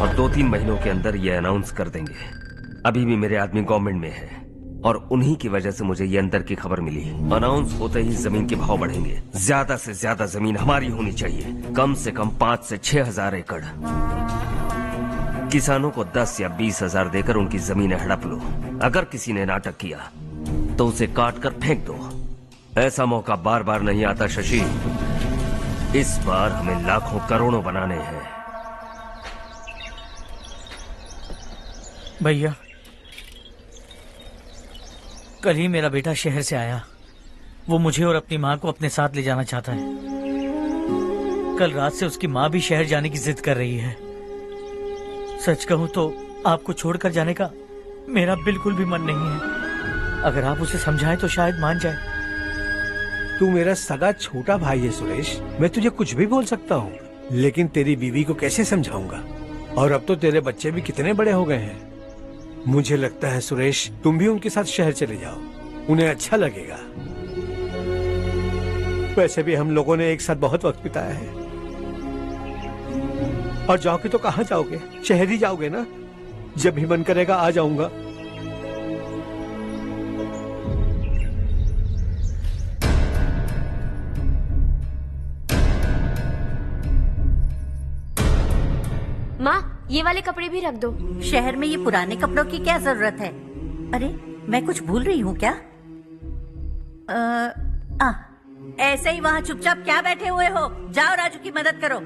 और 2-3 महीनों के अंदर ये अनाउंस कर देंगे। अभी भी मेरे आदमी गवर्नमेंट में है और उन्हीं की वजह से मुझे ये अंदर की खबर मिली। अनाउंस होते ही जमीन के भाव बढ़ेंगे। ज्यादा से ज्यादा जमीन हमारी होनी चाहिए, कम से कम 5 से 6 हजार एकड़। किसानों को 10 या 20 हजार देकर उनकी जमीनें हड़प लो। अगर किसी ने नाटक किया तो उसे काट कर फेंक दो। ऐसा मौका बार बार नहीं आता शशि। इस बार हमें लाखों करोड़ों बनाने हैं। भैया, कल ही मेरा बेटा शहर से आया। वो मुझे और अपनी माँ को अपने साथ ले जाना चाहता है। कल रात से उसकी माँ भी शहर जाने की जिद कर रही है। सच कहूँ तो आपको छोड़कर जाने का मेरा बिल्कुल भी मन नहीं है। अगर आप उसे समझाएं तो शायद मान जाए। तू मेरा सगा छोटा भाई है सुरेश, मैं तुझे कुछ भी बोल सकता हूँ, लेकिन तेरी बीवी को कैसे समझाऊंगा? और अब तो तेरे बच्चे भी कितने बड़े हो गए हैं। मुझे लगता है सुरेश, तुम भी उनके साथ शहर चले जाओ, उन्हें अच्छा लगेगा। वैसे भी हम लोगों ने एक साथ बहुत वक्त बिताया है। और जाओगे तो कहाँ जाओगे? शहर ही जाओगे ना? जब भी मन करेगा आ जाऊंगा। माँ, ये वाले कपड़े भी रख दो। शहर में ये पुराने कपड़ों की क्या जरूरत है? अरे, मैं कुछ भूल रही हूँ क्या? ऐसे ही वहाँ चुपचाप क्या बैठे हुए हो? जाओ राजू की मदद करो।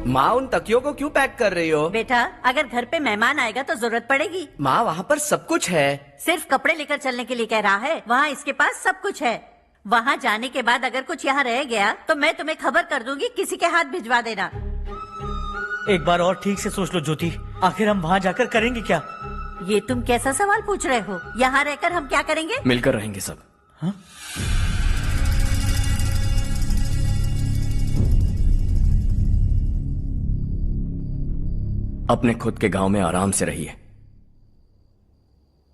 माँ, उन तकियों को क्यों पैक कर रही हो? बेटा, अगर घर पे मेहमान आएगा तो जरूरत पड़ेगी। माँ, वहाँ पर सब कुछ है। सिर्फ कपड़े लेकर चलने के लिए कह रहा है? वहाँ इसके पास सब कुछ है। वहाँ जाने के बाद अगर कुछ यहाँ रह गया तो मैं तुम्हें खबर कर दूंगी, किसी के हाथ भिजवा देना। एक बार और ठीक से सोच लो ज्योति, आखिर हम वहाँ जाकर करेंगे क्या? ये तुम कैसा सवाल पूछ रहे हो? यहाँ रहकर हम क्या करेंगे? मिलकर रहेंगे सब। हाँ? अपने खुद के गांव में आराम से रहिए।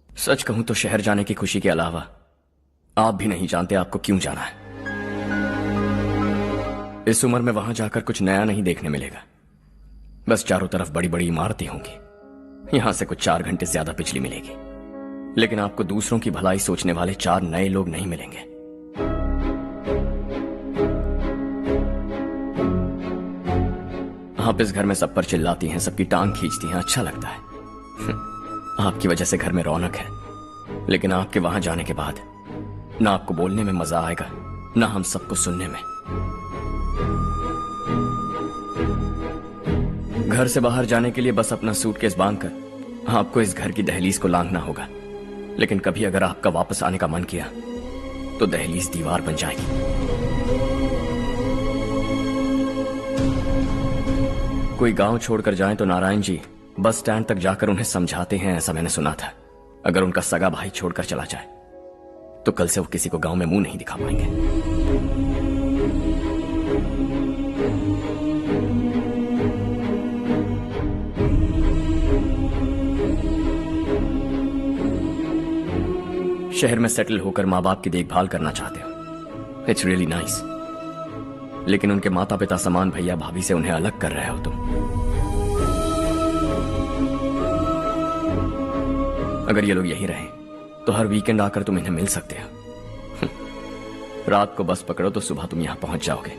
सच कहूं तो शहर जाने की खुशी के अलावा आप भी नहीं जानते आपको क्यों जाना है। इस उम्र में वहां जाकर कुछ नया नहीं देखने मिलेगा। बस चारों तरफ बड़ी बड़ी इमारतें होंगी। यहां से कुछ 4 घंटे ज्यादा बिजली मिलेगी, लेकिन आपको दूसरों की भलाई सोचने वाले 4 नए लोग नहीं मिलेंगे। आप इस घर में सब पर चिल्लाती हैं, सबकी टांग खींचती हैं, अच्छा लगता है। आपकी वजह से घर में रौनक है, लेकिन आपके वहां जाने के बाद ना आपको बोलने में मजा आएगा, ना हम सबको सुनने में। घर से बाहर जाने के लिए बस अपना सूटकेस बांधकर आपको इस घर की दहलीज को लांघना होगा। लेकिन कभी अगर आपका वापस आने का मन किया तो दहलीज दीवार बन जाएगी। कोई गांव छोड़कर जाएं तो नारायण जी बस स्टैंड तक जाकर उन्हें समझाते हैं, ऐसा मैंने सुना था। अगर उनका सगा भाई छोड़कर चला जाए तो कल से वो किसी को गांव में मुंह नहीं दिखा पाएंगे। शहर में सेटल होकर माँ बाप की देखभाल करना चाहते हो, इट्स रियली नाइस। लेकिन उनके माता पिता समान भैया भाभी से उन्हें अलग कर रहे हो तुम। अगर ये लोग यहीं रहें तो हर वीकेंड आकर तुम इन्हें मिल सकते हो। रात को बस पकड़ो तो सुबह तुम यहां पहुंच जाओगे।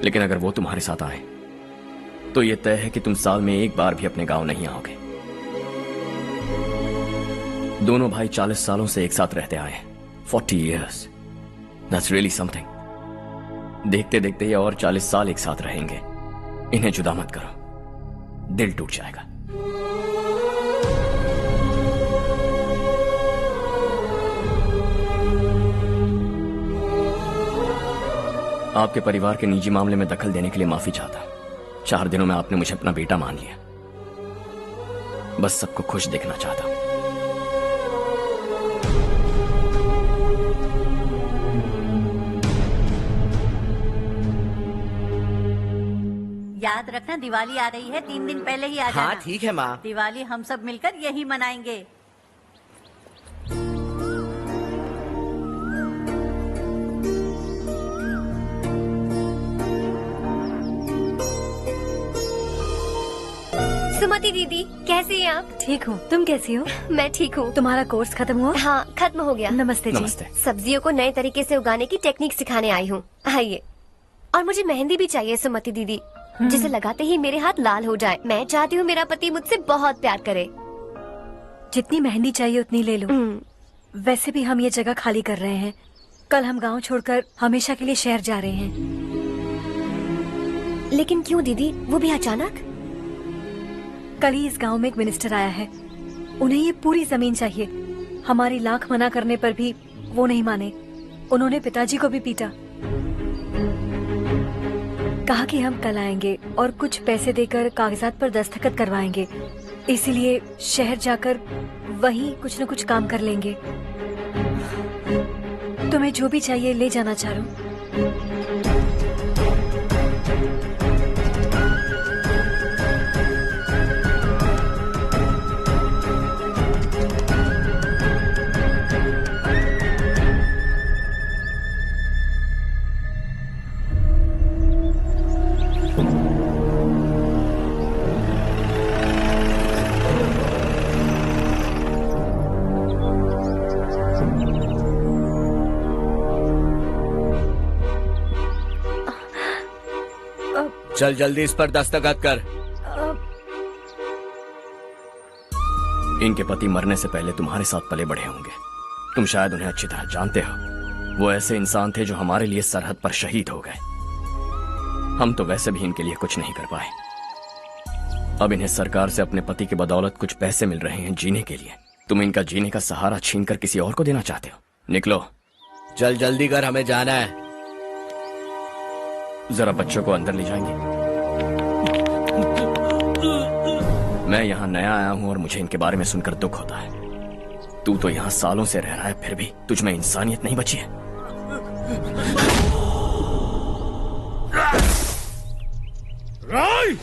लेकिन अगर वो तुम्हारे साथ आए तो यह तय है कि तुम साल में एक बार भी अपने गांव नहीं आओगे। दोनों भाई 40 सालों से एक साथ रहते आए हैं, 40 years। That's really something। देखते देखते ये और 40 साल एक साथ रहेंगे। इन्हें जुदा मत करो, दिल टूट जाएगा। आपके परिवार के निजी मामले में दखल देने के लिए माफी चाहता हूं। 4 दिनों में आपने मुझे अपना बेटा मान लिया। बस सबको खुश देखना चाहता हूं। याद रखना दिवाली आ रही है, 3 दिन पहले ही आ जाना। हाँ ठीक है माँ। दिवाली हम सब मिलकर यही मनाएंगे। सुमति दीदी कैसी हैं आप? ठीक हूँ, तुम कैसी हो? मैं ठीक हूँ। तुम्हारा कोर्स खत्म हुआ? हाँ खत्म हो गया। नमस्ते जी। नमस्ते। सब्जियों को नए तरीके से उगाने की टेक्निक सिखाने आई हूँ। आइए। और मुझे मेहंदी भी चाहिए सुमति दीदी, जिसे लगाते ही मेरे हाथ लाल हो जाए। मैं चाहती हूँ मेरा पति मुझसे बहुत प्यार करे। जितनी मेहंदी चाहिए उतनी ले लो। वैसे भी हम ये जगह खाली कर रहे हैं। कल हम गांव छोड़कर हमेशा के लिए शहर जा रहे हैं। लेकिन क्यों दीदी, वो भी अचानक? कल ही इस गांव में एक मिनिस्टर आया है। उन्हें ये पूरी जमीन चाहिए। हमारी लाख मना करने पर भी वो नहीं माने। उन्होंने पिताजी को भी पीटा। कहा कि हम कल आएंगे और कुछ पैसे देकर कागजात पर दस्तखत करवाएंगे। इसीलिए शहर जाकर वहीं कुछ न कुछ काम कर लेंगे। तुम्हें जो भी चाहिए ले जाना चारू। चल जल्दी इस पर दस्तखत कर। इनके पति मरने से पहले तुम्हारे साथ पले बढ़े होंगे। तुम शायद उन्हें अच्छी तरह जानते हो। वो ऐसे इंसान थे जो हमारे लिए सरहद पर शहीद हो गए। हम तो वैसे भी इनके लिए कुछ नहीं कर पाए। अब इन्हें सरकार से अपने पति की बदौलत कुछ पैसे मिल रहे हैं जीने के लिए। तुम इनका जीने का सहारा छीनकर किसी और को देना चाहते हो? निकलो। चल जल्दी कर, हमें जाना है। जरा बच्चों को अंदर ले जाएंगे? मैं यहाँ नया आया हूँ और मुझे इनके बारे में सुनकर दुख होता है। तू तो यहाँ सालों से रह रहा है, फिर भी तुझ में इंसानियत नहीं बची है। राय!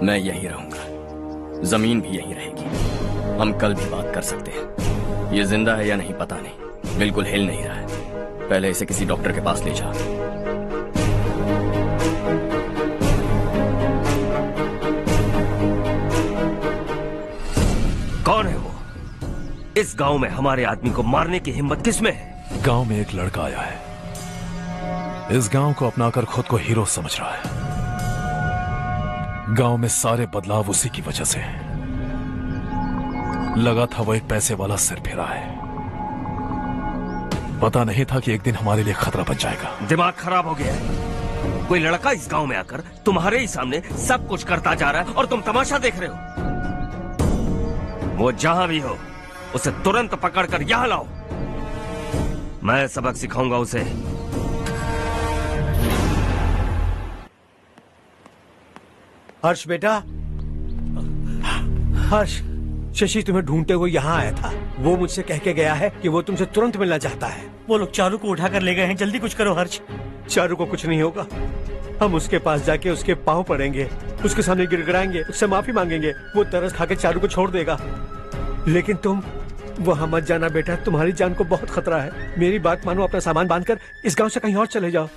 मैं यही रहूंगा, जमीन भी यही रहेगी। हम कल भी बात कर सकते हैं। ये जिंदा है या नहीं पता नहीं, बिल्कुल हिल नहीं रहा है। पहले इसे किसी डॉक्टर के पास ले जा। कौन है वो? इस गांव में हमारे आदमी को मारने की हिम्मत किसमें है? गांव में एक लड़का आया है, इस गांव को अपनाकर खुद को हीरो समझ रहा है। गांव में सारे बदलाव उसी की वजह से हैं। लगा था वो एक पैसे वाला सिर फिरा है, पता नहीं था कि एक दिन हमारे लिए खतरा बन जाएगा। दिमाग खराब हो गया है। कोई लड़का इस गांव में आकर तुम्हारे ही सामने सब कुछ करता जा रहा है और तुम तमाशा देख रहे हो। वो जहां भी हो उसे तुरंत पकड़कर यहां लाओ। मैं सबक सिखाऊंगा उसे। हर्ष बेटा, हर्ष, शशि तुम्हें ढूंढते हुए यहाँ आया था। वो मुझसे कह के गया है कि वो तुमसे तुरंत मिलना चाहता है। वो लोग चारू को उठाकर ले गए हैं, जल्दी कुछ करो हर्ष। चारू को कुछ नहीं होगा। हम उसके पास जाके उसके पांव पड़ेंगे, उसके सामने गिड़गिड़ाएंगे, उससे माफी मांगेंगे। वो तरस खा के चारू को छोड़ देगा। लेकिन तुम वहां मत जाना बेटा, तुम्हारी जान को बहुत खतरा है। मेरी बात मानो, अपना सामान बांधकर इस गांव से कहीं और चले जाओ।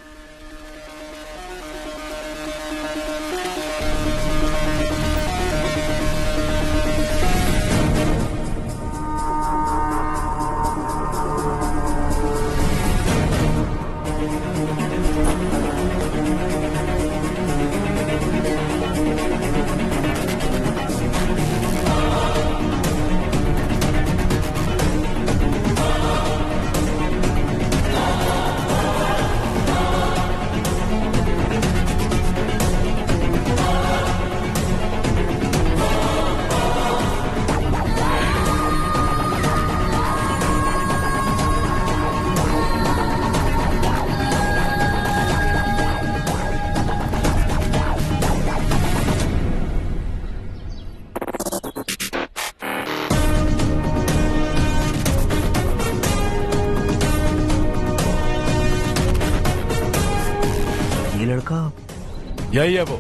यही है वो।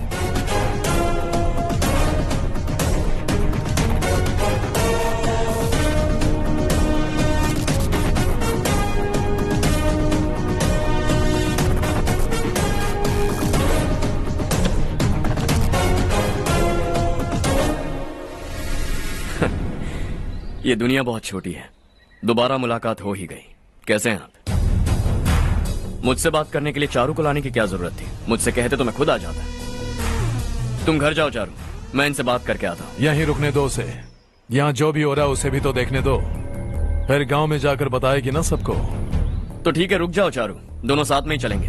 ये दुनिया बहुत छोटी है। दोबारा मुलाकात हो ही गई। कैसे हैं आप? मुझसे बात करने के लिए चारू को लाने की क्या जरूरत थी? मुझसे कहते तो मैं खुद आ जाता। तुम घर जाओ चारू, मैं इनसे बात करके आता हूँ। यहीं रुकने दो उसे। यहाँ जो भी हो रहा है उसे भी तो देखने दो, फिर गांव में जाकर बताएगी ना सबको। तो ठीक है, रुक जाओ चारू, दोनों साथ में ही चलेंगे।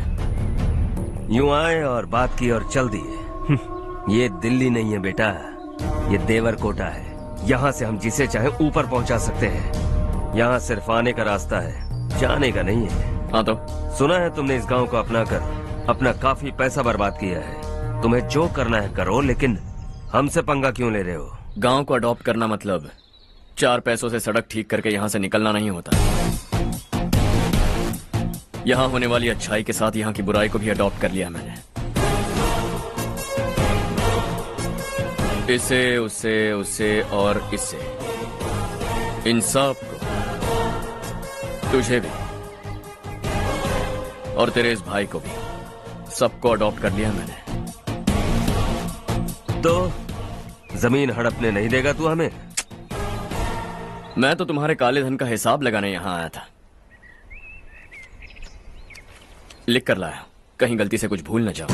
यूं आए और बात की और चल दिए। ये दिल्ली नहीं है बेटा, ये देवरकोटा है। यहाँ से हम जिसे चाहे ऊपर पहुँचा सकते हैं। यहाँ सिर्फ आने का रास्ता है, जाने का नहीं है। हाँ तो सुना है तुमने इस गांव को अपनाकर अपना काफी पैसा बर्बाद किया है। तुम्हें जो करना है करो, लेकिन हमसे पंगा क्यों ले रहे हो? गांव को अडॉप्ट करना मतलब 4 पैसों से सड़क ठीक करके यहाँ से निकलना नहीं होता। यहाँ होने वाली अच्छाई के साथ यहाँ की बुराई को भी अडॉप्ट कर लिया मैंने। इसे, उसे, उसे और इससे, इन सब को, तुझे भी और तेरे इस भाई को भी, सबको अडॉप्ट कर लिया मैंने। तो जमीन हड़पने नहीं देगा तू हमें? मैं तो तुम्हारे काले धन का हिसाब लगाने यहाँ आया था। लिख कर लाया, कहीं गलती से कुछ भूल न जाओ।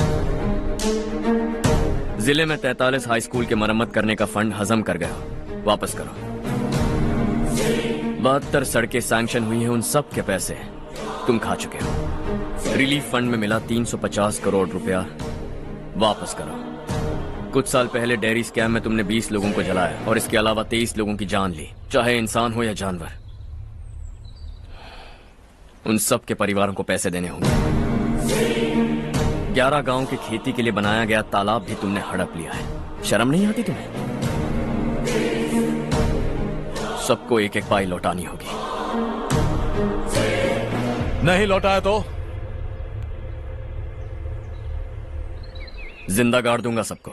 जिले में 43 हाई स्कूल के मरम्मत करने का फंड हजम कर गया, वापस करो। 72 सड़कें सैंक्शन हुई हैं, उन सब के पैसे तुम खा चुके हो। रिलीफ फंड में मिला 350 करोड़ रुपया, वापस करो। कुछ साल पहले डेयरी स्कैम में तुमने 20 लोगों को जलाया और इसके अलावा 23 लोगों की जान ली, चाहे इंसान हो या जानवर। उन सब के परिवारों को पैसे देने होंगे। 11 गांव की खेती के लिए बनाया गया तालाब भी तुमने हड़प लिया है। शर्म नहीं आती तुम्हें? सबको एक एक पाई लौटानी होगी। नहीं लौटाया तो जिंदा गाड़ दूंगा सबको।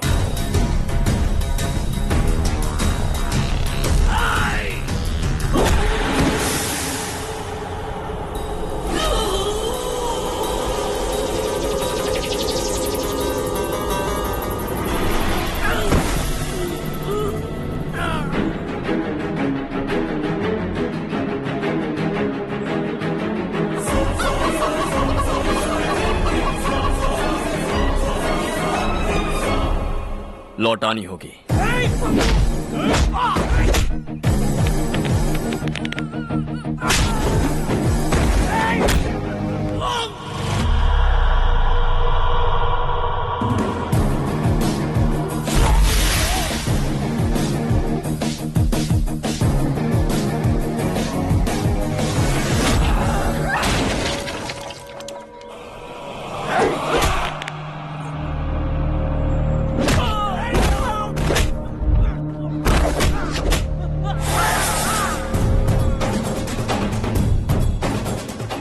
लौटानी होगी।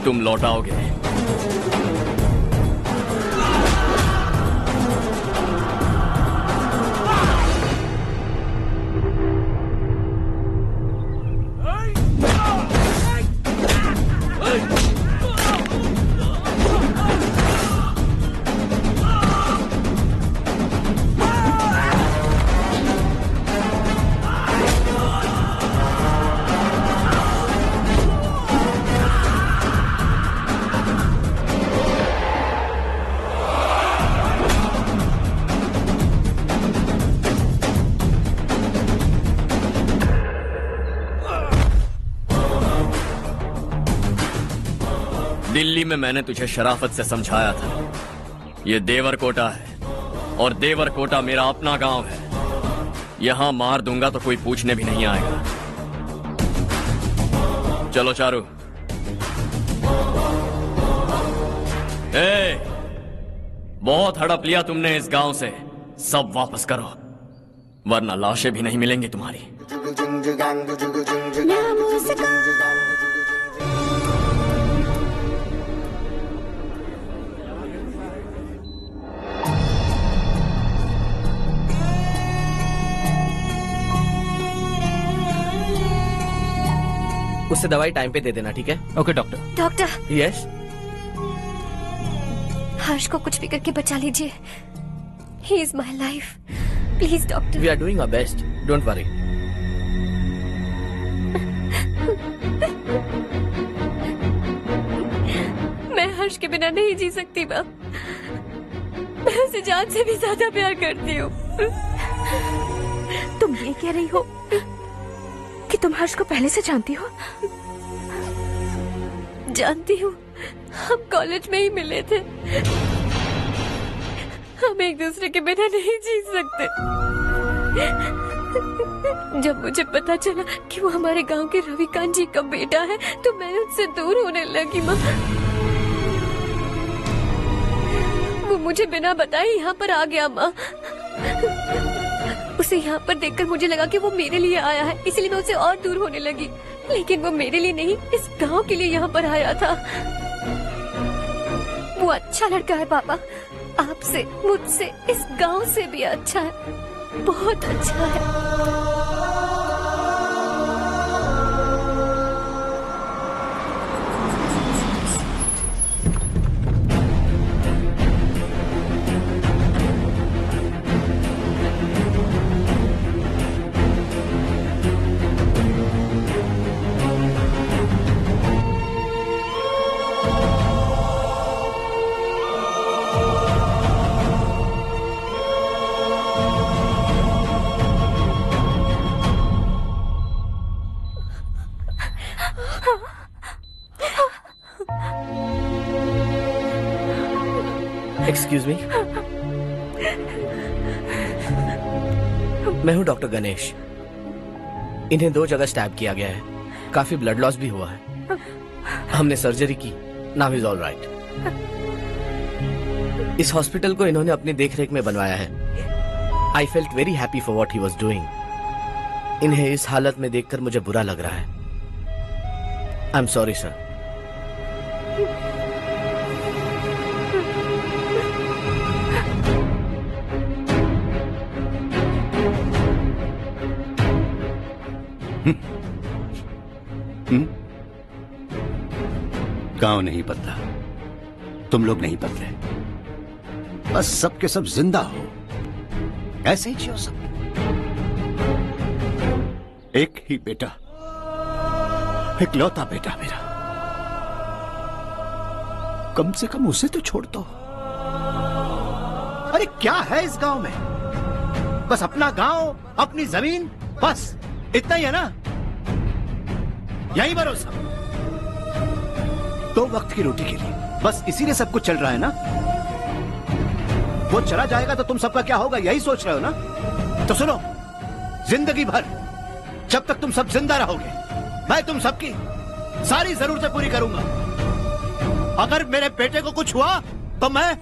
तुम लौटाओगे। दिल्ली में मैंने तुझे शराफत से समझाया था, ये देवर कोटा है और देवर कोटा मेरा अपना गांव है। यहां मार दूंगा तो कोई पूछने भी नहीं आएगा। चलो चारू। बहुत हड़प लिया तुमने इस गांव से, सब वापस करो वरना लाशें भी नहीं मिलेंगी तुम्हारी। उससे दवाई टाइम पे दे देना, ठीक है? Okay doctor. Doctor. Yes. Harsh को कुछ भी करके बचा लीजिए। He is my life, please doctor. We are doing our best, don't worry. मैं हर्ष के बिना नहीं जी सकती मैम। मैं उसे जान से भी ज्यादा प्यार करती हूँ। तुम ये कह रही हो कि तुम हर्ष को पहले से जानती हो? जानती हूँ, हम कॉलेज में ही मिले थे। हम एक दूसरे के बिना नहीं जी सकते। जब मुझे पता चला कि वो हमारे गांव के रविकांत जी का बेटा है तो मैं उनसे दूर होने लगी माँ। वो मुझे बिना बताए यहाँ पर आ गया माँ। उसे यहाँ पर देखकर मुझे लगा कि वो मेरे लिए आया है, इसलिए मैं उसे और दूर होने लगी। लेकिन वो मेरे लिए नहीं, इस गांव के लिए यहाँ पर आया था। वो अच्छा लड़का है पापा, आपसे, मुझसे, इस गांव से भी अच्छा है, बहुत अच्छा है। एक्सक्यूज मी, मैं हूं डॉक्टर गणेश। इन्हें 2 जगह स्टैब किया गया है, काफी ब्लड लॉस भी हुआ है। हमने सर्जरी की, नाउ इज ऑल राइट। इस हॉस्पिटल को इन्होंने अपनी देखरेख में बनवाया है। I felt very happy for what he was doing. इन्हें इस हालत में देखकर मुझे बुरा लग रहा है। I am sorry sir. गांव नहीं बदला, तुम लोग नहीं बदले, बस सबके सब जिंदा हो, ऐसे ही जियो सब। एक ही बेटा, इकलौता बेटा मेरा, कम से कम उसे तो छोड़ दो। अरे क्या है इस गांव में? बस अपना गांव, अपनी जमीन, बस इतना ही है ना? यही भरोसा, 2 वक्त की रोटी के लिए, बस इसीलिए सब कुछ चल रहा है ना? वो चला जाएगा तो तुम सबका क्या होगा, यही सोच रहे हो ना? तो सुनो, जिंदगी भर जब तक तुम सब जिंदा रहोगे, मैं तुम सबकी सारी जरूरतें पूरी करूंगा। अगर मेरे बेटे को कुछ हुआ तो मैं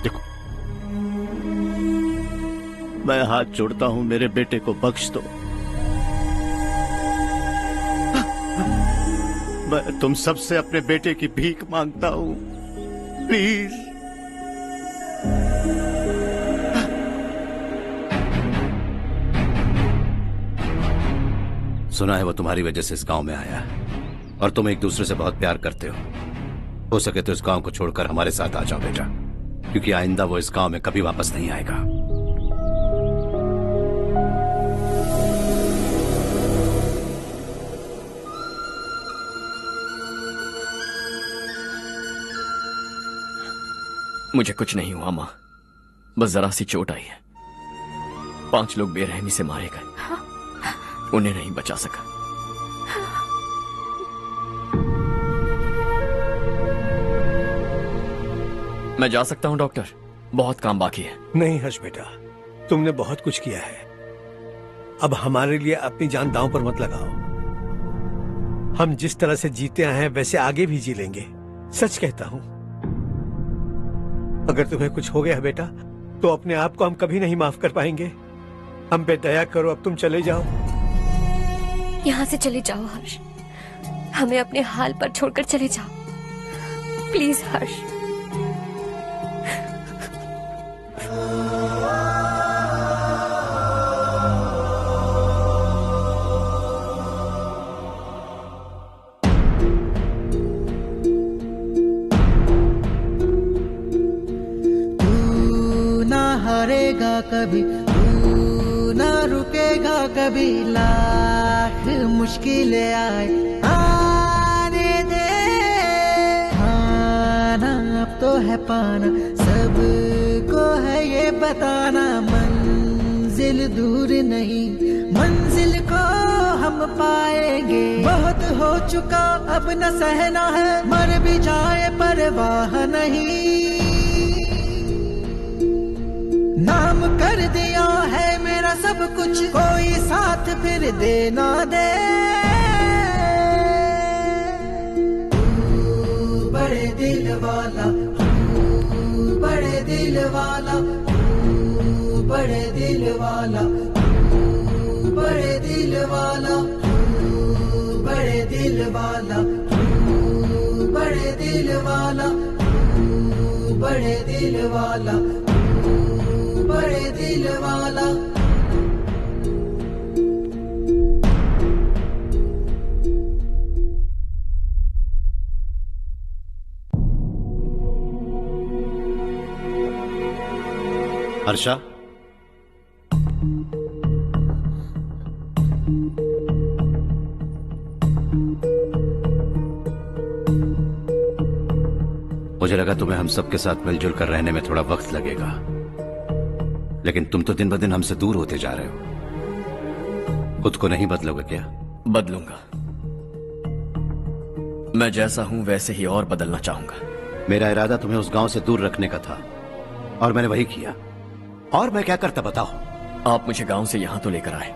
देखो, मैं हाथ जोड़ता हूं, मेरे बेटे को बख्श दो। मैं तुम सबसे अपने बेटे की भीख मांगता हूं, प्लीज। सुना है वो तुम्हारी वजह से इस गांव में आया है और तुम एक दूसरे से बहुत प्यार करते हो सके तो इस गांव को छोड़कर हमारे साथ आ जाओ बेटा, क्योंकि आइंदा वो इस गांव में कभी वापस नहीं आएगा। मुझे कुछ नहीं हुआ माँ, बस जरा सी चोट आई है। 5 लोग बेरहमी से मारे गए, उन्हें नहीं बचा सका। मैं जा सकता हूं डॉक्टर, बहुत काम बाकी है। नहीं हर्ष बेटा, तुमने बहुत कुछ किया है, अब हमारे लिए अपनी जान दांव पर मत लगाओ। हम जिस तरह से जीते आए हैं वैसे आगे भी जी लेंगे, सच कहता हूं। अगर तुम्हें कुछ हो गया बेटा तो अपने आप को हम कभी नहीं माफ कर पाएंगे। हम पे दया करो, अब तुम चले जाओ। यहाँ से चले जाओ हर्ष, हमें अपने हाल पर छोड़कर चले जाओ, प्लीज हर्ष। हारेगा कभी, तू ना रुकेगा कभी, लाख मुश्किलें आए आने दे। खाना अब तो है पाना, सबको है ये बताना, मंजिल दूर नहीं, मंजिल को हम पाएंगे। बहुत हो चुका अब न सहना है, मर भी जाए परवाह नहीं। नाम कर दिया है मेरा सब कुछ, कोई साथ फिर देना दे। तू बड़े दिल वाला, तू बड़े दिल वाला, तू बड़े दिल वाला, तू बड़े दिल वाला, तू बड़े दिल वाला, तू बड़े दिल वाला, तू बड़े दिल वाला, बड़े दिल वाला। हर्षा, मुझे लगा तुम्हें हम सबके साथ मिलजुल कर रहने में थोड़ा वक्त लगेगा, लेकिन तुम तो दिन ब दिन हमसे दूर होते जा रहे हो। खुद को नहीं बदलोगे क्या? बदलूंगा, मैं जैसा हूं वैसे ही और बदलना चाहूंगा। मेरा इरादा तुम्हें उस गांव से दूर रखने का था और मैंने वही किया। और मैं क्या करता बताओ? आप मुझे गांव से यहां तो लेकर आए,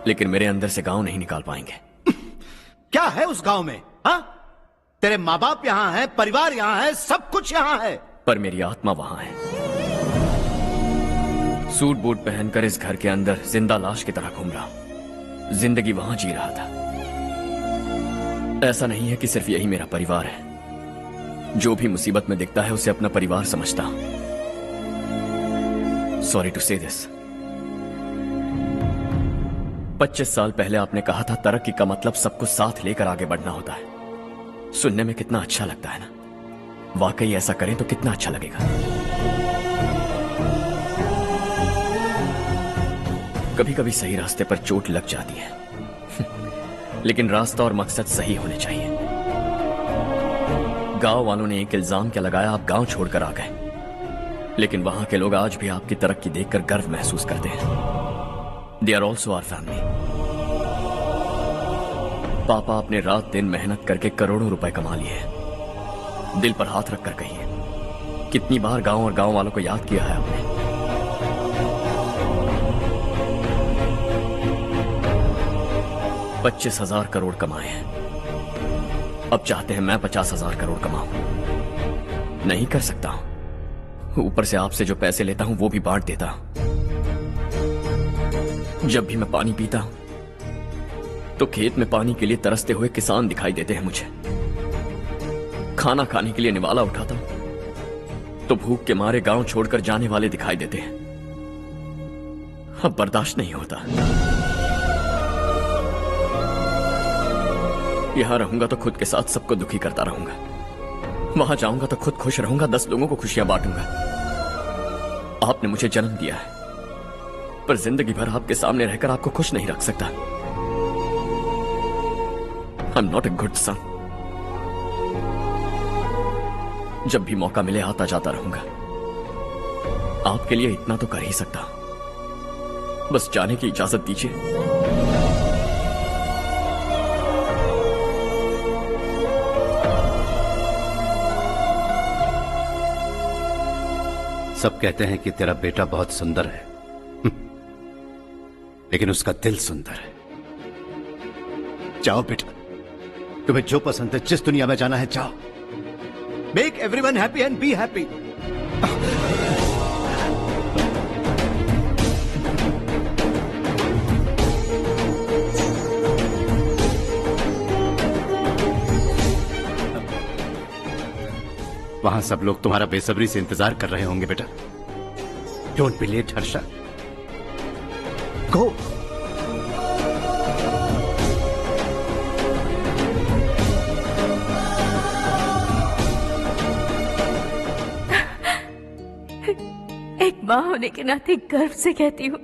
लेकिन मेरे अंदर से गांव नहीं निकाल पाएंगे। क्या है उस गांव में? हाँ, तेरे माँ बाप यहाँ हैं, परिवार यहाँ है, सब कुछ यहाँ है, पर मेरी आत्मा वहां है। सूट बूट पहनकर इस घर के अंदर जिंदा लाश की तरह घूम रहा हूं, जिंदगी वहां जी रहा था। ऐसा नहीं है कि सिर्फ यही मेरा परिवार है, जो भी मुसीबत में दिखता है उसे अपना परिवार समझता हूं। सॉरी टू से दिस। 25 साल पहले आपने कहा था तरक्की का मतलब सबको साथ लेकर आगे बढ़ना होता है। सुनने में कितना अच्छा लगता है ना? वाकई ऐसा करें तो कितना अच्छा लगेगा। कभी कभी सही रास्ते पर चोट लग जाती है लेकिन रास्ता और मकसद सही होने चाहिए। गांव वालों ने एक इल्जाम क्या लगाया, आप गांव छोड़कर आ गए, लेकिन वहां के लोग आज भी आपकी तरक्की देखकर गर्व महसूस करते हैं। They are also our family. पापा आपने रात दिन मेहनत करके करोड़ों रुपए कमा लिए हैं। दिल पर हाथ रखकर कहिए, कितनी बार गांव और गांव वालों को याद किया है आपने? 25,000 करोड़ कमाए हैं, अब चाहते हैं मैं 50,000 करोड़ कमाऊं। नहीं कर सकता हूं। ऊपर से आपसे जो पैसे लेता हूं वो भी बांट देता हूं। जब भी मैं पानी पीता हूं तो खेत में पानी के लिए तरसते हुए किसान दिखाई देते हैं मुझे। खाना खाने के लिए निवाला उठाता हूं तो भूख के मारे गांव छोड़कर जाने वाले दिखाई देते हैं। अब बर्दाश्त नहीं होता। यहां रहूंगा तो खुद के साथ सबको दुखी करता रहूंगा, वहां जाऊंगा तो खुद खुश रहूंगा, 10 लोगों को खुशियां बांटूंगा। आपने मुझे जन्म दिया है, पर जिंदगी भर आपके सामने रहकर आपको खुश नहीं रख सकता। I am not a good son. जब भी मौका मिले आता जाता रहूंगा। आपके लिए इतना तो कर ही सकता, बस जाने की इजाजत दीजिए। सब कहते हैं कि तेरा बेटा बहुत सुंदर है, लेकिन उसका दिल सुंदर है। जाओ बेटा, तुम्हें जो पसंद है, जिस दुनिया में जाना है जाओ। Make everyone happy and be happy. वहां सब लोग तुम्हारा बेसब्री से इंतजार कर रहे होंगे बेटा। डोंट बी लेट हर्षा, गो। एक माँ होने के नाते गर्व से कहती हूँ,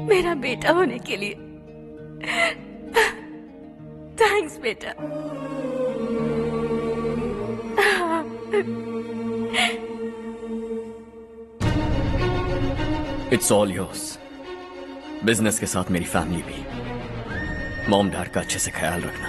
मेरा बेटा होने के लिए थैंक्स बेटा। It's all yours. बिजनेस के साथ मेरी फैमिली भी। मॉम डैड का अच्छे से ख्याल रखना।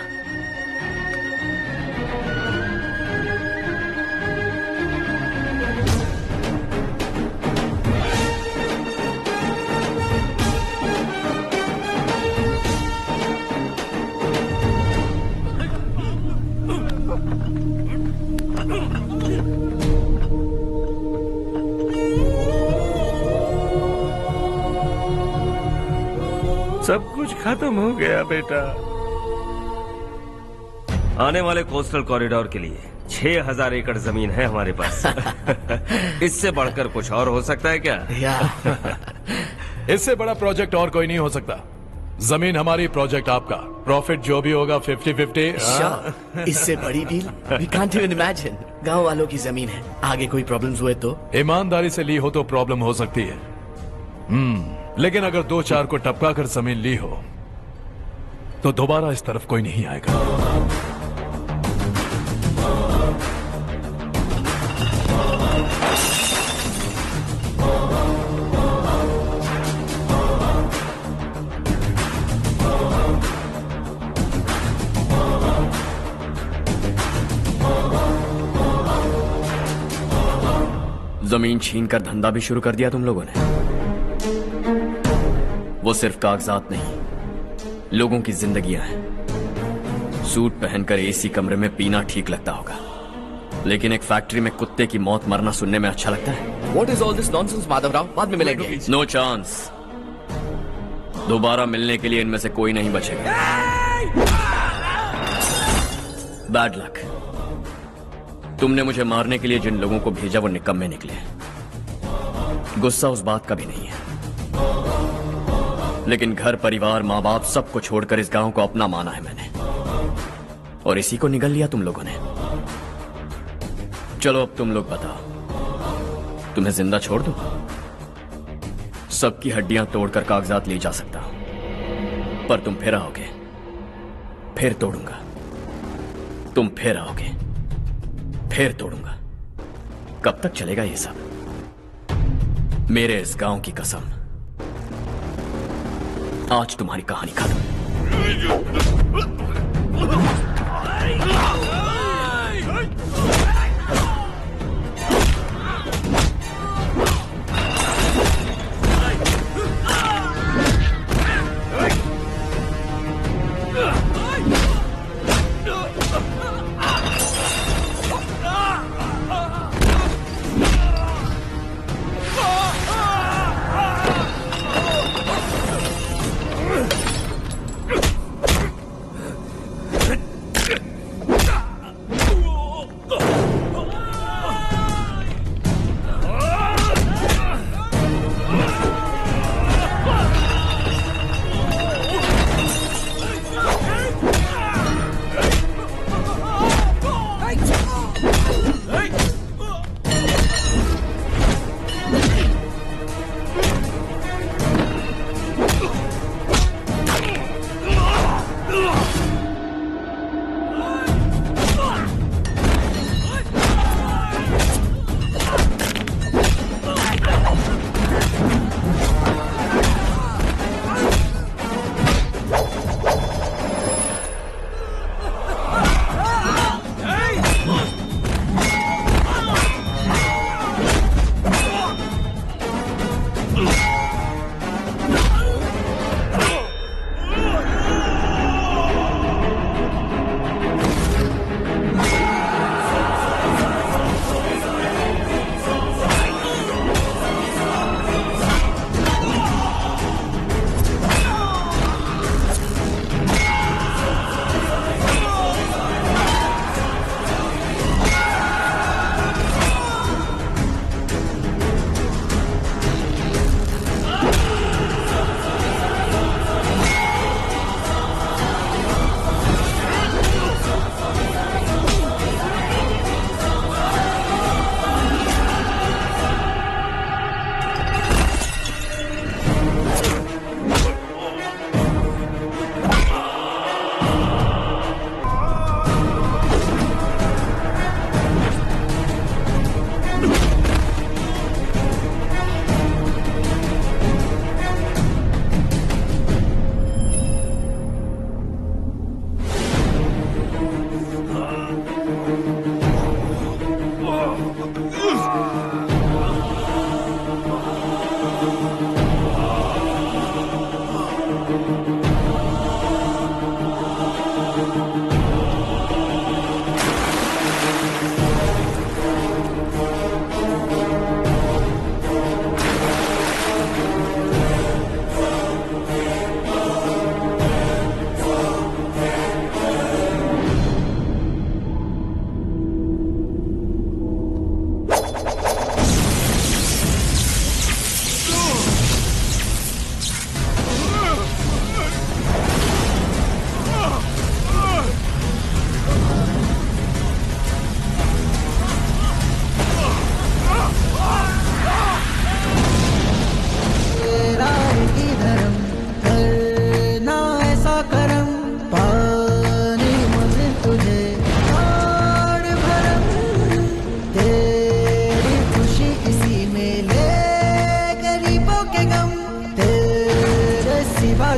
सब कुछ खत्म हो गया बेटा। आने वाले कोस्टल कॉरिडोर के लिए 6,000 एकड़ जमीन है हमारे पास। इससे बढ़कर कुछ और हो सकता है क्या? इससे बड़ा प्रोजेक्ट और कोई नहीं हो सकता। जमीन हमारी, प्रोजेक्ट आपका। प्रॉफिट जो भी होगा 50-50। इससे बड़ी deal we can't even imagine. गांव वालों की जमीन है, आगे कोई प्रॉब्लम्स हुए तो? ईमानदारी से ली हो तो प्रॉब्लम हो सकती है, लेकिन अगर 2-4 को टपका कर जमीन ली हो तो दोबारा इस तरफ कोई नहीं आएगा। जमीन छीनकर धंधा भी शुरू कर दिया तुम लोगों ने। वो सिर्फ कागजात नहीं, लोगों की जिंदगियां हैं। सूट पहनकर एसी कमरे में पीना ठीक लगता होगा, लेकिन एक फैक्ट्री में कुत्ते की मौत मरना सुनने में अच्छा लगता है। What is all this nonsense, Madhavrao? बाद में मिलेंगे। No chance. दोबारा मिलने के लिए इनमें से कोई नहीं बचेगा। Bad luck. तुमने मुझे मारने के लिए जिन लोगों को भेजा वो निकम्मे निकले। गुस्सा उस बात का भी नहीं है, लेकिन घर परिवार माँ बाप सबको छोड़कर इस गांव को अपना माना है मैंने, और इसी को निगल लिया तुम लोगों ने। चलो अब तुम लोग बताओ, तुम्हें जिंदा छोड़ दूं? सबकी हड्डियां तोड़कर कागजात ले जा सकता हूं, पर तुम फिर आओगे, फिर तोड़ूंगा। तुम फिर आओगे, फिर तोड़ूंगा। कब तक चलेगा ये सब? मेरे इस गांव की कसम, आज तुम्हारी कहानी खत्म।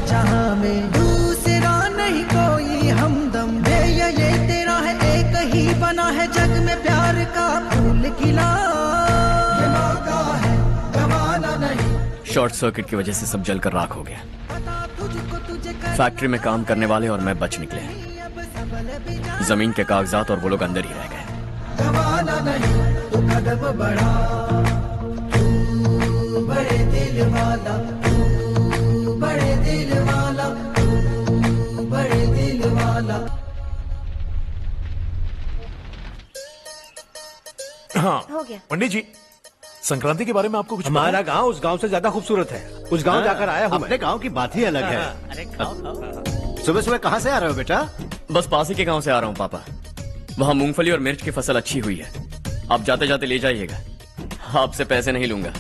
जहां में दूसरा नहीं कोई हमदम, ये तेरा है, एक ही बना है जग में प्यार का फूल खिला। ये मौका है गवाना नहीं। शॉर्ट सर्किट की वजह से सब जलकर राख हो गया। फैक्ट्री में काम करने वाले और मैं बच निकले। जमीन के कागजात और वो लोग अंदर ही रह गए। गवाना नहीं तो कदम बढ़ा, तू बड़े दिल वाला, तू बड़े दिल वाला, तू बड़े दिल वाला। हाँ हो गया। पंडित जी, संक्रांति के बारे में आपको कुछ हमारा गांव उस गांव से ज्यादा खूबसूरत है। उस गांव जाकर आया हूँ। अपने गांव की बात ही अलग है। अरे खाओ खाओ। सुबह सुबह कहाँ से आ रहे हो बेटा? बस पास ही के गांव से आ रहा हूँ पापा। वहाँ मूंगफली और मिर्च की फसल अच्छी हुई है। आप जाते जाते ले जाइएगा। आपसे पैसे नहीं लूंगा।